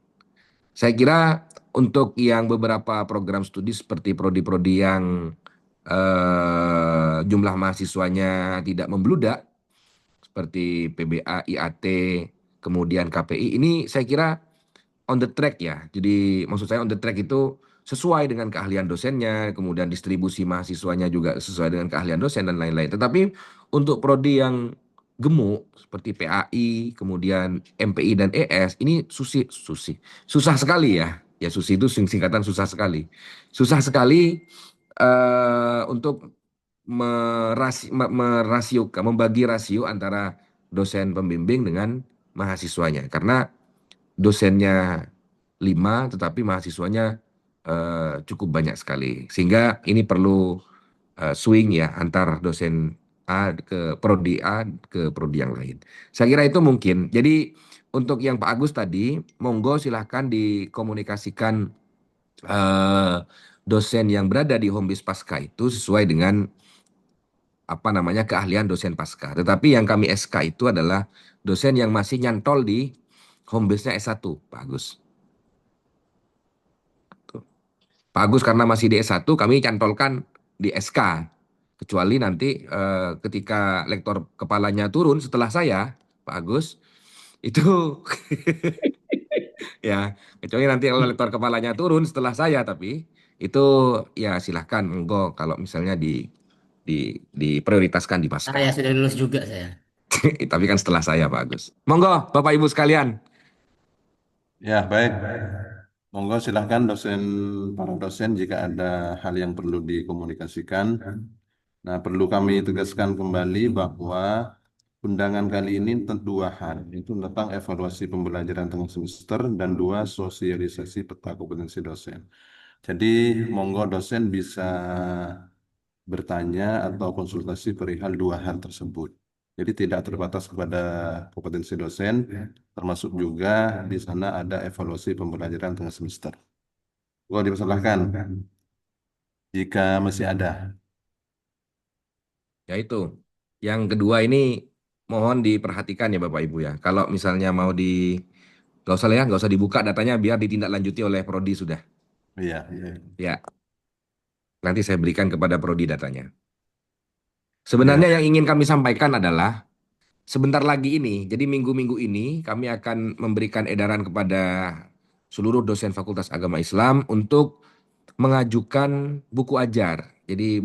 A: Saya kira untuk yang beberapa program studi seperti prodi-prodi yang jumlah mahasiswanya tidak membludak, seperti PBA, IAT, kemudian KPI, ini saya kira on the track ya. Jadi maksud saya on the track itu sesuai dengan keahlian dosennya, kemudian distribusi mahasiswanya juga sesuai dengan keahlian dosen dan lain-lain. Tetapi untuk prodi yang gemuk seperti PAI, kemudian MPI dan ES, ini susah sekali ya. Ya susi itu singkatan susah sekali. Susah sekali untuk membagi rasio antara dosen pembimbing dengan mahasiswanya. Karena dosennya 5, tetapi mahasiswanya cukup banyak sekali. Sehingga ini perlu swing ya antar dosen A ke prodi A ke prodi yang lain. Saya kira itu mungkin. Jadi untuk yang Pak Agus tadi, monggo silahkan dikomunikasikan dosen yang berada di home base pasca itu sesuai dengan apa namanya keahlian dosen pasca. Tetapi yang kami SK itu adalah dosen yang masih nyantol di home base-nya S1, Pak Agus. Pak Agus karena masih di S1, kami cantolkan di SK. Kecuali nanti ketika lektor kepalanya turun setelah saya, Pak Agus, itu ya, kecuali nanti kalau lektor kepalanya turun setelah saya, tapi itu ya silahkan, monggo kalau misalnya diprioritaskan di pasca.
D: Saya sudah lulus juga saya.
A: Tapi kan setelah saya, Pak Agus. Monggo, Bapak Ibu sekalian.
G: Ya, baik. Monggo silahkan para dosen jika ada hal yang perlu dikomunikasikan. Nah, perlu kami tegaskan kembali bahwa undangan kali ini dua hal, itu tentang evaluasi pembelajaran tengah semester dan 2 sosialisasi peta kompetensi dosen. Jadi, monggo dosen bisa bertanya atau konsultasi perihal 2 hal tersebut. Jadi tidak terbatas kepada kompetensi dosen, termasuk juga di sana ada evaluasi pembelajaran tengah semester. Gua dipersilahkan jika masih ada.
A: Ya itu. Yang kedua ini mohon diperhatikan ya Bapak Ibu ya. Kalau misalnya mau nggak usah ya, nggak usah dibuka datanya biar ditindaklanjuti oleh Prodi sudah.
G: Iya, iya.
A: Ya, nanti saya berikan kepada Prodi datanya. Sebenarnya yang ingin kami sampaikan adalah sebentar lagi ini, jadi minggu-minggu ini kami akan memberikan edaran kepada seluruh dosen Fakultas Agama Islam untuk mengajukan buku ajar. Jadi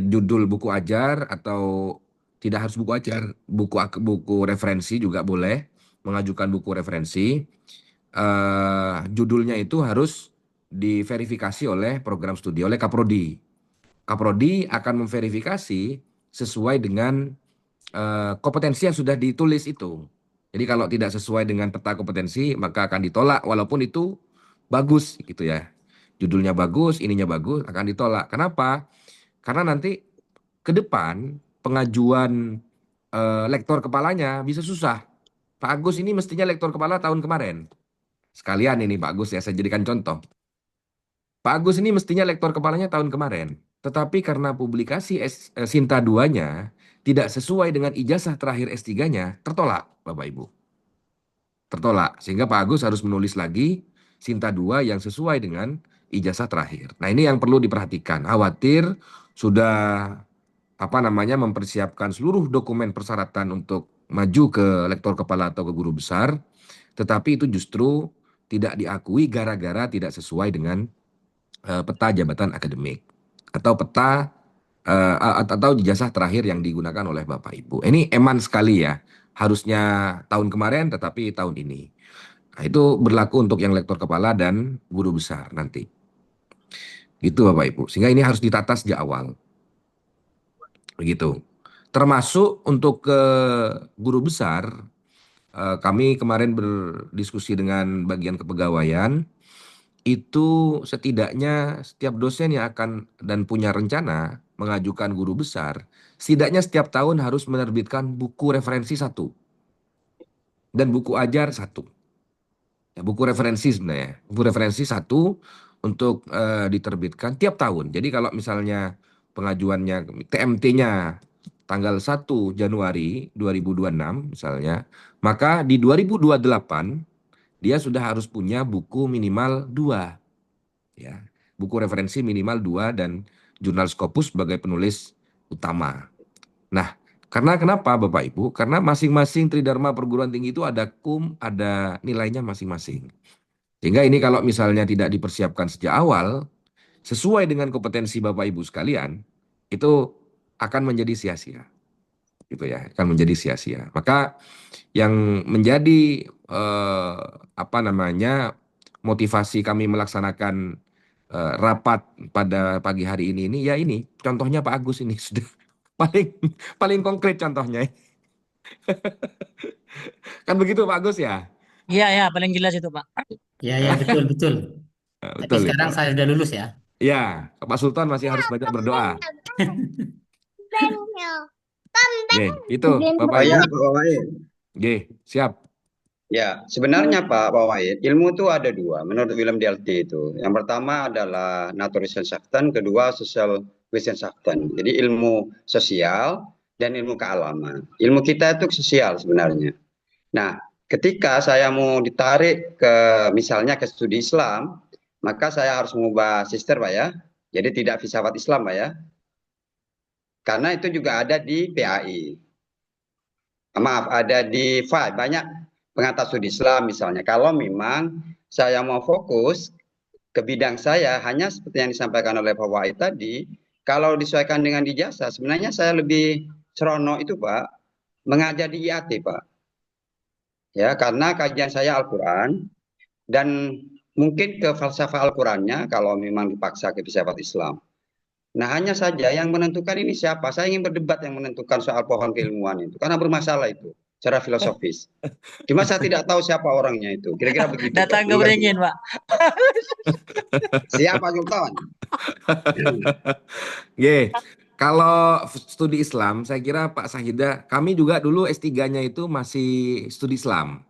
A: judul buku ajar atau tidak harus buku ajar, buku referensi juga boleh, mengajukan buku referensi. Judulnya itu harus diverifikasi oleh program studi oleh Kaprodi. Kaprodi akan memverifikasi sesuai dengan kompetensi yang sudah ditulis itu. Jadi kalau tidak sesuai dengan peta kompetensi maka akan ditolak walaupun itu bagus gitu ya. Judulnya bagus, ininya bagus, akan ditolak. Kenapa? Karena nanti ke depan pengajuan lektor kepalanya bisa susah. Pak Agus ini mestinya lektor kepala tahun kemarin. Sekalian ini Pak Agus ya, saya jadikan contoh. Pak Agus ini mestinya lektor kepalanya tahun kemarin. Tetapi karena publikasi Sinta 2-nya tidak sesuai dengan ijazah terakhir S3-nya, tertolak Bapak Ibu. Tertolak. Sehingga Pak Agus harus menulis lagi Sinta 2 yang sesuai dengan ijazah terakhir. Nah ini yang perlu diperhatikan. Khawatir sudah mempersiapkan seluruh dokumen persyaratan untuk maju ke lektor kepala atau ke guru besar, tetapi itu justru tidak diakui gara-gara tidak sesuai dengan peta jabatan akademik atau peta atau ijazah terakhir yang digunakan oleh Bapak Ibu. Ini eman sekali ya. Harusnya tahun kemarin tetapi tahun ini. Nah, itu berlaku untuk yang lektor kepala dan guru besar nanti. Gitu Bapak Ibu. Sehingga ini harus ditata sejak awal. Begitu. Termasuk untuk ke guru besar, kami kemarin berdiskusi dengan bagian kepegawaian, itu setidaknya setiap dosen yang akan dan punya rencana mengajukan guru besar, setidaknya setiap tahun harus menerbitkan buku referensi 1 dan buku ajar 1. Ya, buku referensi sebenarnya. Buku referensi 1 untuk diterbitkan tiap tahun. Jadi kalau misalnya pengajuannya TMT-nya tanggal 1 Januari 2026 misalnya, maka di 2028 dia sudah harus punya buku minimal 2 ya. Buku referensi minimal 2 dan jurnal Scopus sebagai penulis utama. Nah, karena kenapa Bapak Ibu? Karena masing-masing Tridharma perguruan tinggi itu ada ada nilainya masing-masing. Sehingga ini kalau misalnya tidak dipersiapkan sejak awal, sesuai dengan kompetensi Bapak Ibu sekalian, itu akan menjadi sia-sia. Gitu ya, akan menjadi sia-sia. Maka yang menjadi motivasi kami melaksanakan rapat pada pagi hari ini ya ini contohnya Pak Agus ini sudah paling paling konkret contohnya. Kan begitu Pak Agus ya?
H: Iya, ya, paling jelas itu, Pak.
D: Ya, betul, betul.
A: Nah,
D: Tapi
A: betul itu.
D: sekarang saya sudah lulus ya.
A: Ya, Pak Sultan masih harus banyak berdoa. Oke, itu Bapak
B: Oh
A: Ibu.
B: ya, Pak Wahid.
A: Oke, siap.
B: Ya, sebenarnya Pak Wahid, ilmu itu ada dua menurut Willem DLT itu. Yang pertama adalah Naturwissenschaften, kedua Social Wissenschaften. Jadi ilmu sosial dan ilmu kealaman. Ilmu kita itu sosial sebenarnya. Nah, ketika saya mau ditarik ke misalnya ke studi Islam, maka saya harus mengubah sister Pak ya. Jadi tidak filsafat Islam Pak ya. Karena itu juga ada di PAI. Maaf, ada di FAI, banyak pengantar studi Islam misalnya. Kalau memang saya mau fokus ke bidang saya, hanya seperti yang disampaikan oleh Pak Wahid tadi, kalau disesuaikan dengan ijazah, sebenarnya saya lebih serono itu Pak, mengajar di IAT Pak. Ya, karena kajian saya Al-Quran, dan mungkin ke falsafah Al-Qurannya kalau memang dipaksa ke filsafat Islam. Nah, hanya saja yang menentukan ini siapa? Saya ingin berdebat yang menentukan soal pohon keilmuan itu, karena bermasalah itu secara filosofis. Cuma saya tidak tahu siapa orangnya itu. Kira-kira begitu.
H: Datang ke beringin, Pak.
B: Siapa Sultan?
A: Oke, kalau studi Islam, saya kira Pak Sahida, kami juga dulu S3-nya itu masih studi Islam.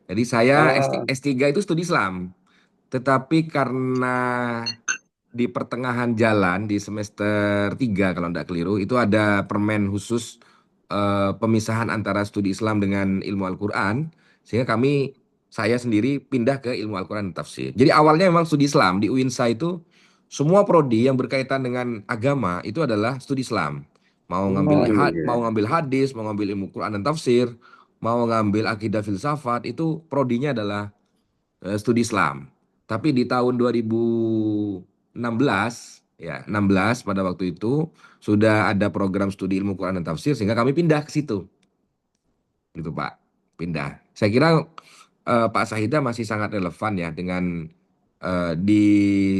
A: Jadi saya S3 itu studi Islam. Tetapi karena di pertengahan jalan di semester 3 kalau tidak keliru itu ada permen khusus pemisahan antara studi Islam dengan ilmu Al-Quran, sehingga saya sendiri pindah ke ilmu Al-Quran dan tafsir. Jadi awalnya memang studi Islam di UINSA itu semua prodi yang berkaitan dengan agama itu adalah studi Islam. Mau ngambil hadis, mau ngambil ilmu Quran dan tafsir, mau ngambil akidah filsafat, itu prodinya adalah studi Islam. Tapi di tahun 2016 ya 16 pada waktu itu sudah ada program studi ilmu Quran dan tafsir sehingga kami pindah ke situ. Gitu Pak, pindah. Saya kira Pak Sahida masih sangat relevan ya dengan di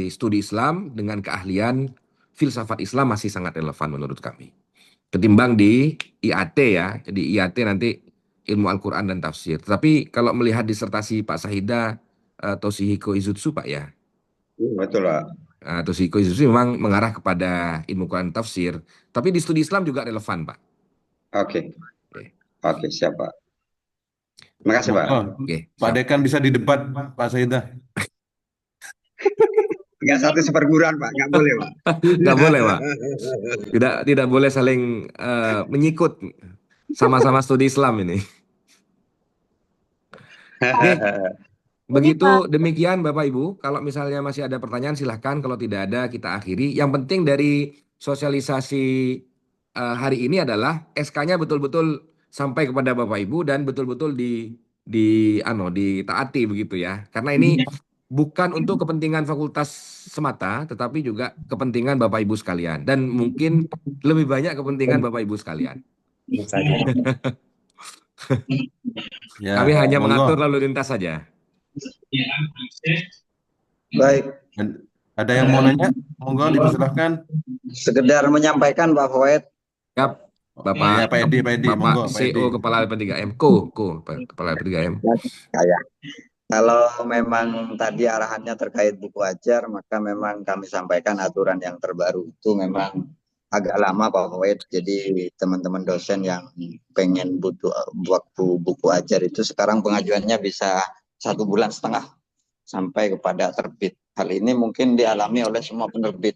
A: studi Islam dengan keahlian filsafat Islam masih sangat relevan menurut kami. Ketimbang di IAT ya. Jadi IAT nanti ilmu Al-Quran dan tafsir. Tapi kalau melihat disertasi Pak Sahida Toshihiko Izutsu Pak ya.
B: Betul Pak.
A: Toshihiko Izutsu memang mengarah kepada ilmu Quran dan tafsir. Tapi di studi Islam juga relevan Pak.
B: Oke, siap Pak. Terima kasih Pak.
A: Oke,
G: Pak Dekan bisa didebat Pak Sahida.
B: Nggak satu seperguruan Pak, nggak boleh Pak.
A: Nggak boleh Pak. Tidak boleh saling menyikut. Sama-sama studi Islam ini. Oke. Begitu demikian Bapak Ibu, kalau misalnya masih ada pertanyaan silahkan, kalau tidak ada kita akhiri. Yang penting dari sosialisasi hari ini adalah SK-nya betul-betul sampai kepada Bapak Ibu dan betul-betul ditaati begitu ya. Karena ini bukan untuk kepentingan fakultas semata, tetapi juga kepentingan Bapak Ibu sekalian dan mungkin lebih banyak kepentingan Bapak Ibu sekalian.
G: Ya,
A: Kami hanya
G: monggo.
A: mengatur lalu lintas saja.
I: Baik,
G: Ada yang mau nanya? Monggo dipersilahkan.
I: sekedar menyampaikan Pak Fawait.
A: Siap, Bapak.
G: Ya, Pak Edi,
A: Bapak
G: monggo, Pak
A: CEO
G: Edi.
A: Kepala LP3M, Kepala LP3M.
I: Kayak kalau memang tadi arahannya terkait buku ajar, maka memang kami sampaikan aturan yang terbaru itu memang agak lama Pak Fawait. Jadi teman-teman dosen yang pengen butuh waktu buku ajar itu sekarang pengajuannya bisa 1,5 bulan sampai kepada terbit Hal ini mungkin dialami oleh semua penerbit.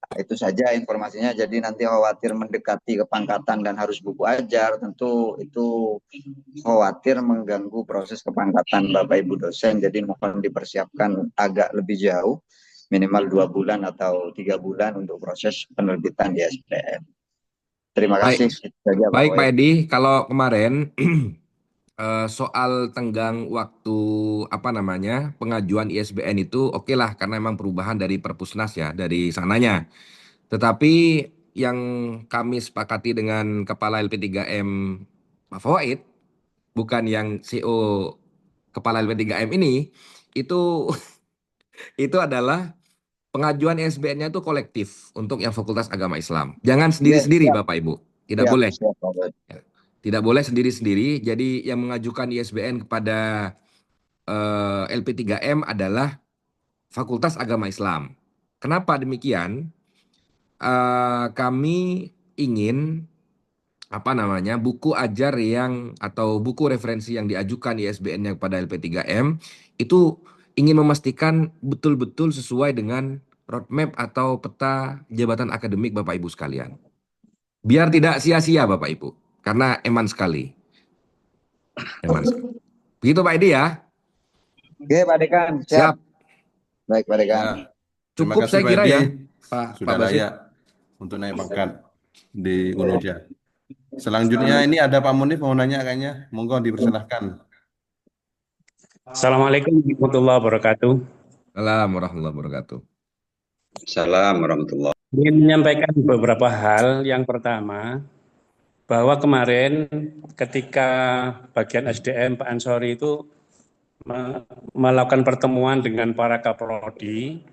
I: Nah, itu saja informasinya. Jadi nanti khawatir mendekati kepangkatan dan harus buku ajar, tentu itu khawatir mengganggu proses kepangkatan Bapak Ibu dosen. Jadi mohon dipersiapkan agak lebih jauh, minimal 2 bulan atau 3 bulan untuk proses penerbitan di SPM. Terima
A: Baik,
I: kasih. Itu saja Pak
A: baik Pak
I: Wahid.
A: Edi, kalau kemarin soal tenggang waktu pengajuan ISBN itu oke lah karena memang perubahan dari Perpusnas ya dari sananya. Tetapi yang kami sepakati dengan Kepala LP3M Pak Fawaid, bukan yang CEO Kepala LP3M ini, itu itu adalah pengajuan ISBN-nya itu kolektif untuk yang Fakultas Agama Islam. Jangan
I: Ya,
A: sendiri-sendiri
I: siap,
A: Bapak Ibu, tidak
I: siap,
A: boleh.
I: siap Pak Wahid.
A: Ya. Tidak boleh sendiri-sendiri. Jadi yang mengajukan ISBN kepada LP3M adalah Fakultas Agama Islam. Kenapa demikian? Kami ingin buku ajar yang atau buku referensi yang diajukan ISBN-nya kepada LP3M itu ingin memastikan betul-betul sesuai dengan roadmap atau peta jabatan akademik Bapak Ibu sekalian. Biar tidak sia-sia Bapak Ibu, karena eman sekali. Eman sekali. Begitu Pak Edi ya.
I: Oke Pak Dekan, siap.
A: Siap.
I: Baik Pak Dekan.
G: Ya, terima
A: Cukup
G: kasih
A: saya
G: Pak
A: kira
G: Edi.
A: ya, Pak
G: Sudah
A: Basir.
G: layak untuk naik pangkat di Unuja. Selanjutnya ini ada Pak Munif mau nanya kayaknya. Monggo dipersilahkan.
J: Assalamualaikum warahmatullahi wabarakatuh.
A: Assalamualaikum warahmatullahi wabarakatuh.
B: Assalamualaikum warahmatullahi.
J: Ingin menyampaikan beberapa hal. Yang pertama, bahwa kemarin ketika bagian SDM Pak Ansori itu melakukan pertemuan dengan para kaprodi,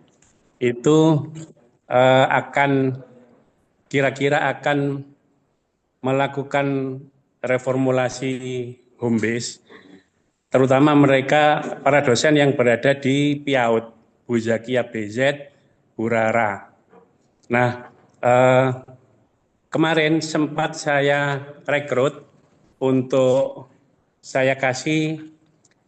J: itu kira-kira akan melakukan reformulasi home base, terutama mereka para dosen yang berada di PIAUD, Bu Zakia BZ, Bu Rara. Nah, kemarin sempat saya rekrut untuk saya kasih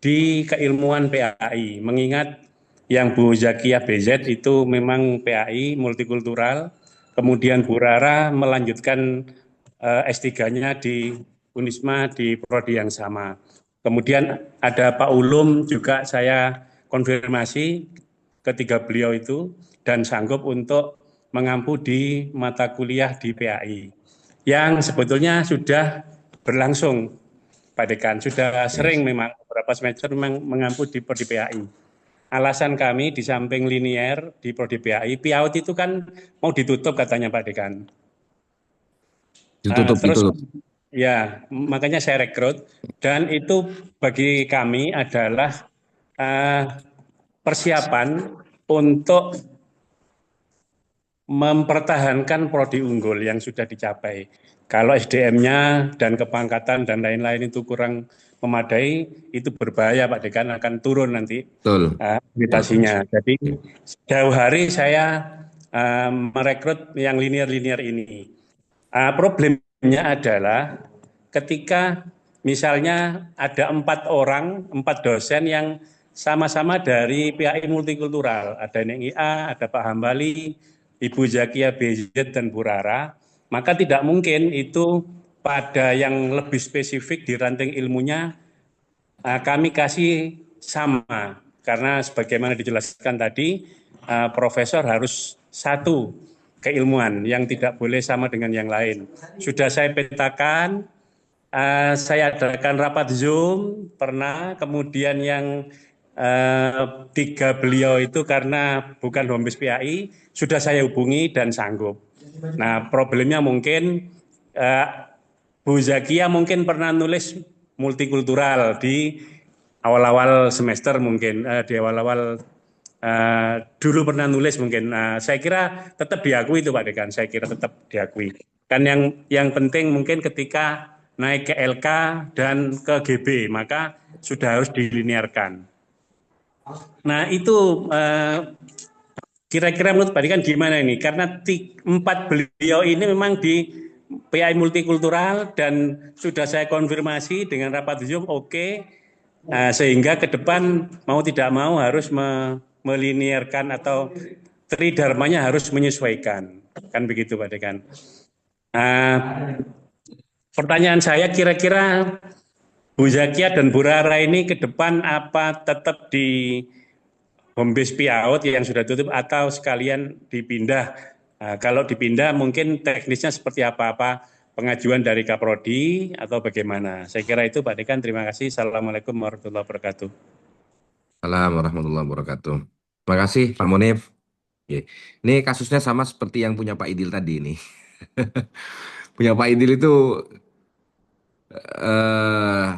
J: di keilmuan PAI, mengingat yang Bu Zakia BZ itu memang PAI multikultural, kemudian Bu Rara melanjutkan S3-nya di Unisma di prodi yang sama. Kemudian ada Pak Ulum juga saya konfirmasi ketiga beliau itu dan sanggup untuk mengampu di mata kuliah di PAI yang sebetulnya sudah berlangsung Pak Dekan, sudah sering memang beberapa semester memang mengampu di prodi PAI. Alasan kami di samping linier di prodi PAI, PIAUD itu kan mau ditutup katanya Pak Dekan. Terus ya makanya saya rekrut dan itu bagi kami adalah persiapan untuk mempertahankan prodi unggul yang sudah dicapai. Kalau SDM-nya dan kepangkatan dan lain-lain itu kurang memadai, itu berbahaya Pak Dekan, akan turun nanti akreditasinya. Jadi sejauh hari saya merekrut yang linier-linier ini. Problemnya adalah ketika misalnya ada 4 dosen yang sama-sama dari PAI multikultural, ada Neng IA, ada Pak Hambali, Ibu Zakia BZ dan Bu Rara, maka tidak mungkin itu pada yang lebih spesifik di ranting ilmunya kami kasih sama, karena sebagaimana dijelaskan tadi, profesor harus satu keilmuan yang tidak boleh sama dengan yang lain. Sudah saya petakan, saya adakan rapat Zoom pernah, kemudian yang 3 beliau itu karena bukan home base PAI sudah saya hubungi dan sanggup. Nah, problemnya mungkin Bu Zakia mungkin pernah nulis multikultural di awal-awal semester mungkin, di awal-awal dulu pernah nulis mungkin. Saya kira tetap diakui itu Pak Dekan, saya kira tetap diakui. Kan yang penting mungkin ketika naik ke LK dan ke GB, maka sudah harus dilinearkan. Nah itu kira-kira menurut Pak Dekan gimana ini? Karena 4 beliau ini memang di PAI multikultural dan sudah saya konfirmasi dengan rapat Zoom oke. Sehingga ke depan mau tidak mau harus melinierkan atau tridharmanya harus menyesuaikan. Kan begitu Pak Dekan. Pertanyaan saya kira-kira Bu Zakia dan Bu Rara ini ke depan apa tetap di home base PIAOT yang sudah tutup atau sekalian dipindah? Kalau dipindah mungkin teknisnya seperti apa pengajuan dari Kaprodi atau bagaimana? Saya kira itu Pak Dekan. Terima kasih. Assalamualaikum warahmatullahi wabarakatuh.
A: Assalamualaikum warahmatullahi wabarakatuh. Terima kasih Pak Monif. Oke. Ini kasusnya sama seperti yang punya Pak Idil tadi ini. Punya Pak Idil itu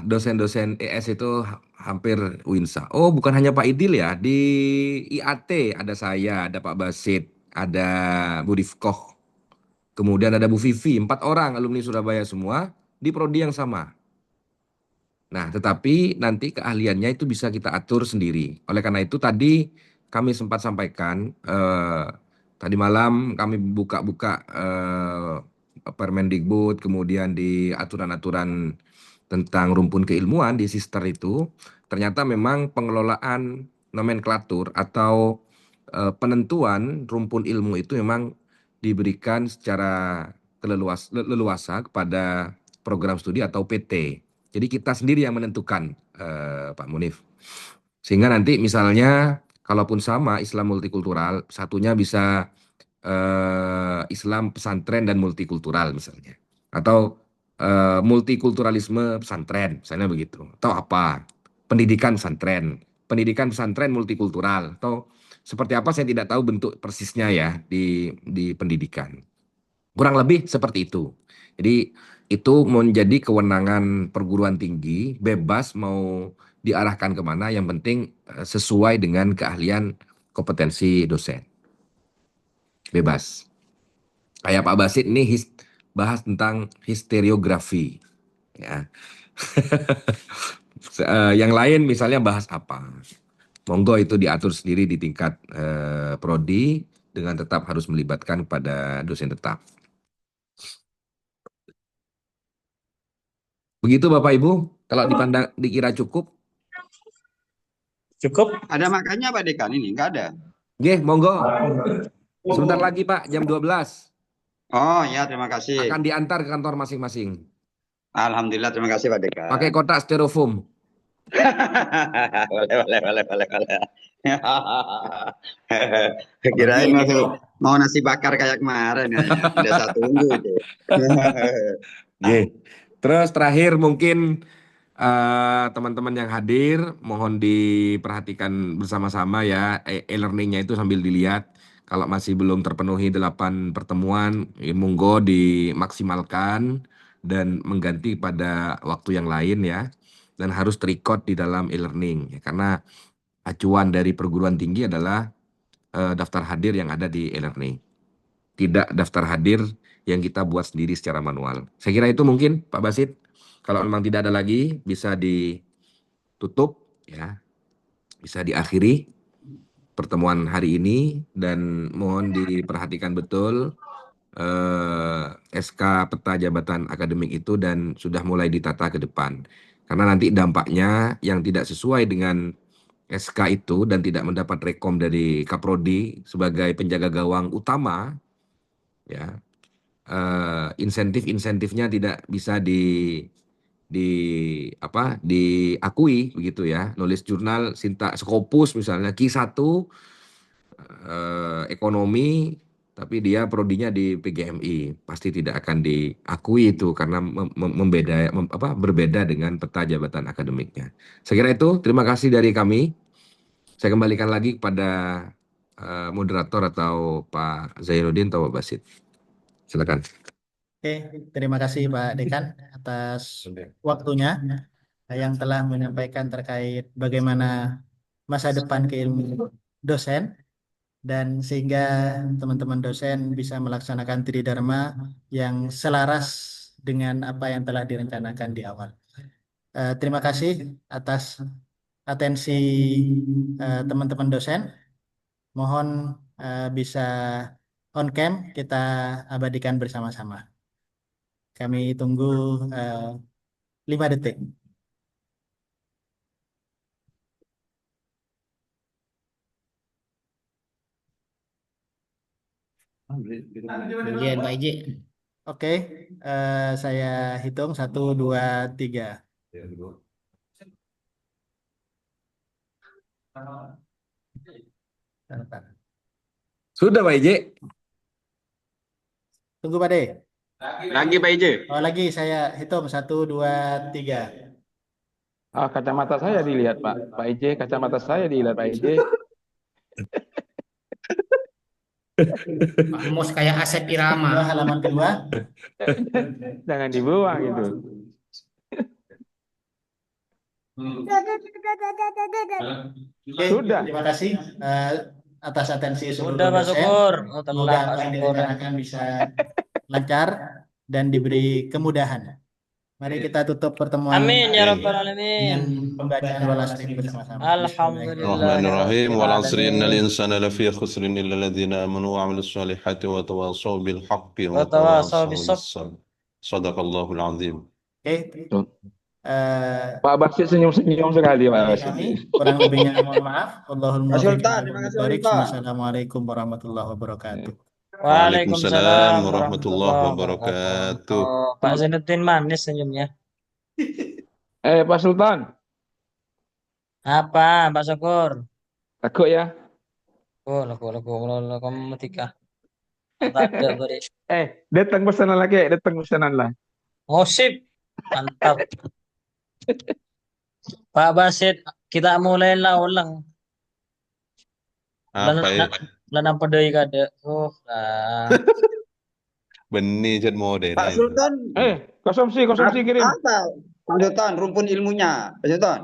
A: dosen-dosen ES itu hampir WINSA. Oh, bukan hanya Pak Idil ya, di IAT ada saya, ada Pak Basit, ada Bu Rifkoh, kemudian ada Bu Vivi, 4 orang alumni Surabaya semua di prodi yang sama. Nah, tetapi nanti keahliannya itu bisa kita atur sendiri. Oleh karena itu tadi kami sempat sampaikan, tadi malam kami buka-buka Permendikbud, kemudian di aturan-aturan tentang rumpun keilmuan di Sister itu, ternyata memang pengelolaan nomenklatur atau penentuan rumpun ilmu itu memang diberikan secara leluasa kepada program studi atau PT. Jadi kita sendiri yang menentukan, Pak Munif. Sehingga nanti misalnya, kalaupun sama Islam multikultural, satunya bisa Islam pesantren dan multikultural misalnya. Atau multikulturalisme pesantren, misalnya begitu. Atau apa? Pendidikan pesantren multikultural. Atau seperti apa saya tidak tahu bentuk persisnya ya di pendidikan. Kurang lebih seperti itu. Jadi itu menjadi kewenangan perguruan tinggi, bebas mau diarahkan kemana, yang penting sesuai dengan keahlian kompetensi dosen. Bebas. Kayak Pak Basit ini bahas tentang historiografi. Ya. Yang lain misalnya bahas apa. Monggo itu diatur sendiri di tingkat prodi dengan tetap harus melibatkan pada dosen tetap. Begitu Bapak Ibu, kalau dipandang dikira cukup.
J: Cukup?
B: Ada makanya Pak Dekan ini? Enggak ada.
A: Oke, monggo. Sebentar lagi Pak, jam 12.
B: Oh ya, terima kasih.
A: Akan diantar ke kantor masing-masing.
B: Alhamdulillah, terima kasih Pak Dekan.
A: Pakai kotak styrofoam.
B: boleh. Kirain mau nasi bakar kayak kemarin ya. Udah satu tunggu itu.
A: Terus terakhir mungkin teman-teman yang hadir mohon diperhatikan bersama-sama ya, e-learningnya itu sambil dilihat. Kalau masih belum terpenuhi 8 pertemuan, monggo dimaksimalkan dan mengganti pada waktu yang lain ya. Dan harus terikot di dalam e-learning ya, karena acuan dari perguruan tinggi adalah daftar hadir yang ada di e-learning, tidak daftar hadir yang kita buat sendiri secara manual. Saya kira itu mungkin Pak Basit. Kalau memang tidak ada lagi, bisa ditutup ya, bisa diakhiri pertemuan hari ini, dan mohon diperhatikan betul SK peta jabatan akademik itu dan sudah mulai ditata ke depan. Karena nanti dampaknya yang tidak sesuai dengan SK itu dan tidak mendapat rekom dari Kaprodi sebagai penjaga gawang utama, ya, insentif-insentifnya tidak bisa diakui begitu ya. Nulis jurnal Sinta Scopus misalnya Q1 ekonomi, tapi dia prodinya di PGMI, pasti tidak akan diakui itu karena berbeda dengan peta jabatan akademiknya. Saya kira itu, terima kasih dari kami. Saya kembalikan lagi kepada moderator atau Pak Zainuddin atau Pak Basit. Silakan.
C: Oke, terima kasih Pak Dekan atas waktunya yang telah menyampaikan terkait bagaimana masa depan keilmuan dosen, dan sehingga teman-teman dosen bisa melaksanakan tridharma yang selaras dengan apa yang telah direncanakan di awal. Terima kasih atas atensi teman-teman dosen. Mohon bisa on cam kita abadikan bersama-sama. Kami tunggu 5 detik.
D: Kemudian Pak IJ.
C: Oke, saya hitung 1, 2, 3.
A: Sudah Pak IJ.
C: Tunggu Pak De.
E: Lagi Pak IJ.
C: Oh lagi saya hitung 1, 2, 3.
E: Ah, kacamata saya dilihat Pak. Pak IJ, kacamata saya dilihat Pak IJ.
D: Pak Mus kayak Asep Irama.
C: Halaman kedua.
E: Jangan dibuang gitu.
C: Oke,
E: Sudah.
C: terima kasih atas atensi seluruh
H: Udah Pak
C: dosen.
H: Syukur. Oh,
C: Semoga
H: tenang Pak
C: apa yang
H: Syukur.
C: direncanakan bisa lancar dan diberi kemudahan. Mari kita tutup pertemuan
H: Amin ya
G: Amin.
H: rabbal
C: dengan
H: alamin.
C: pembacaan walastik bersama-sama.
H: Alhamdulillah
G: الرحمن الرحيم
H: rabbil
G: والعصر إن
H: alamin.
G: الإنسان لفي خسر إلا الذين آمنوا وعملوا الصالحات وتواصوا بالحق
H: Wa
G: وتواصوا
H: tawasaw bisabr.
G: بالصبر صدق الله العظيم.
C: Oke,
E: Pak Basit senyum-senyum sekali Pak
C: dari
E: Basit.
C: kami kurang lebihnya mohon maaf. Allahul
B: Mas
C: muwaffiq
B: Sultan,
C: ila
B: terima kasih
C: aqwamit thoriq.
B: Sultan.
C: Wassalamualaikum warahmatullahi wabarakatuh.
G: Waalaikumsalam
H: Waalaikumsalam
G: warahmatullahi
H: warahmatullahi
G: wabarakatuh.
H: wabarakatuh. Pak Zainuddin manis senyumnya.
E: Pak Sultan,
H: Apa Pak Syukur?
E: takut ya?
H: Oh, lagu kamu tika. Tak ada beri.
E: Datang pesanan lagi, datang pesanan lah.
H: Oh sip, mantap. Pak Basit, kita mulai lah ulang.
G: Apa ya?
H: Lan apa deui kada? Oh, lah.
G: Benih jet modern
B: Pak
G: itu.
B: Sultan,
E: Konsumsi kirim.
B: apa? Pak Sultan, rumpun ilmunya. Pak Sultan.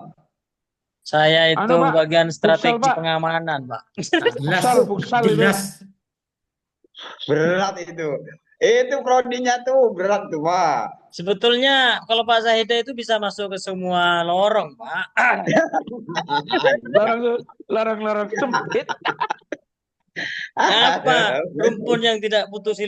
H: Saya itu
E: Pak.
H: bagian strategi
E: Pak.
H: pengamanan, Pak.
E: Futsal itu.
D: Jelas.
B: Berat itu. Itu prodinya tuh berat tuh, Pak.
H: Sebetulnya kalau Pak Zahida itu bisa masuk ke semua lorong, Pak.
E: Lorong-lorong sempit.
H: Apa? Rumpun yang tidak putus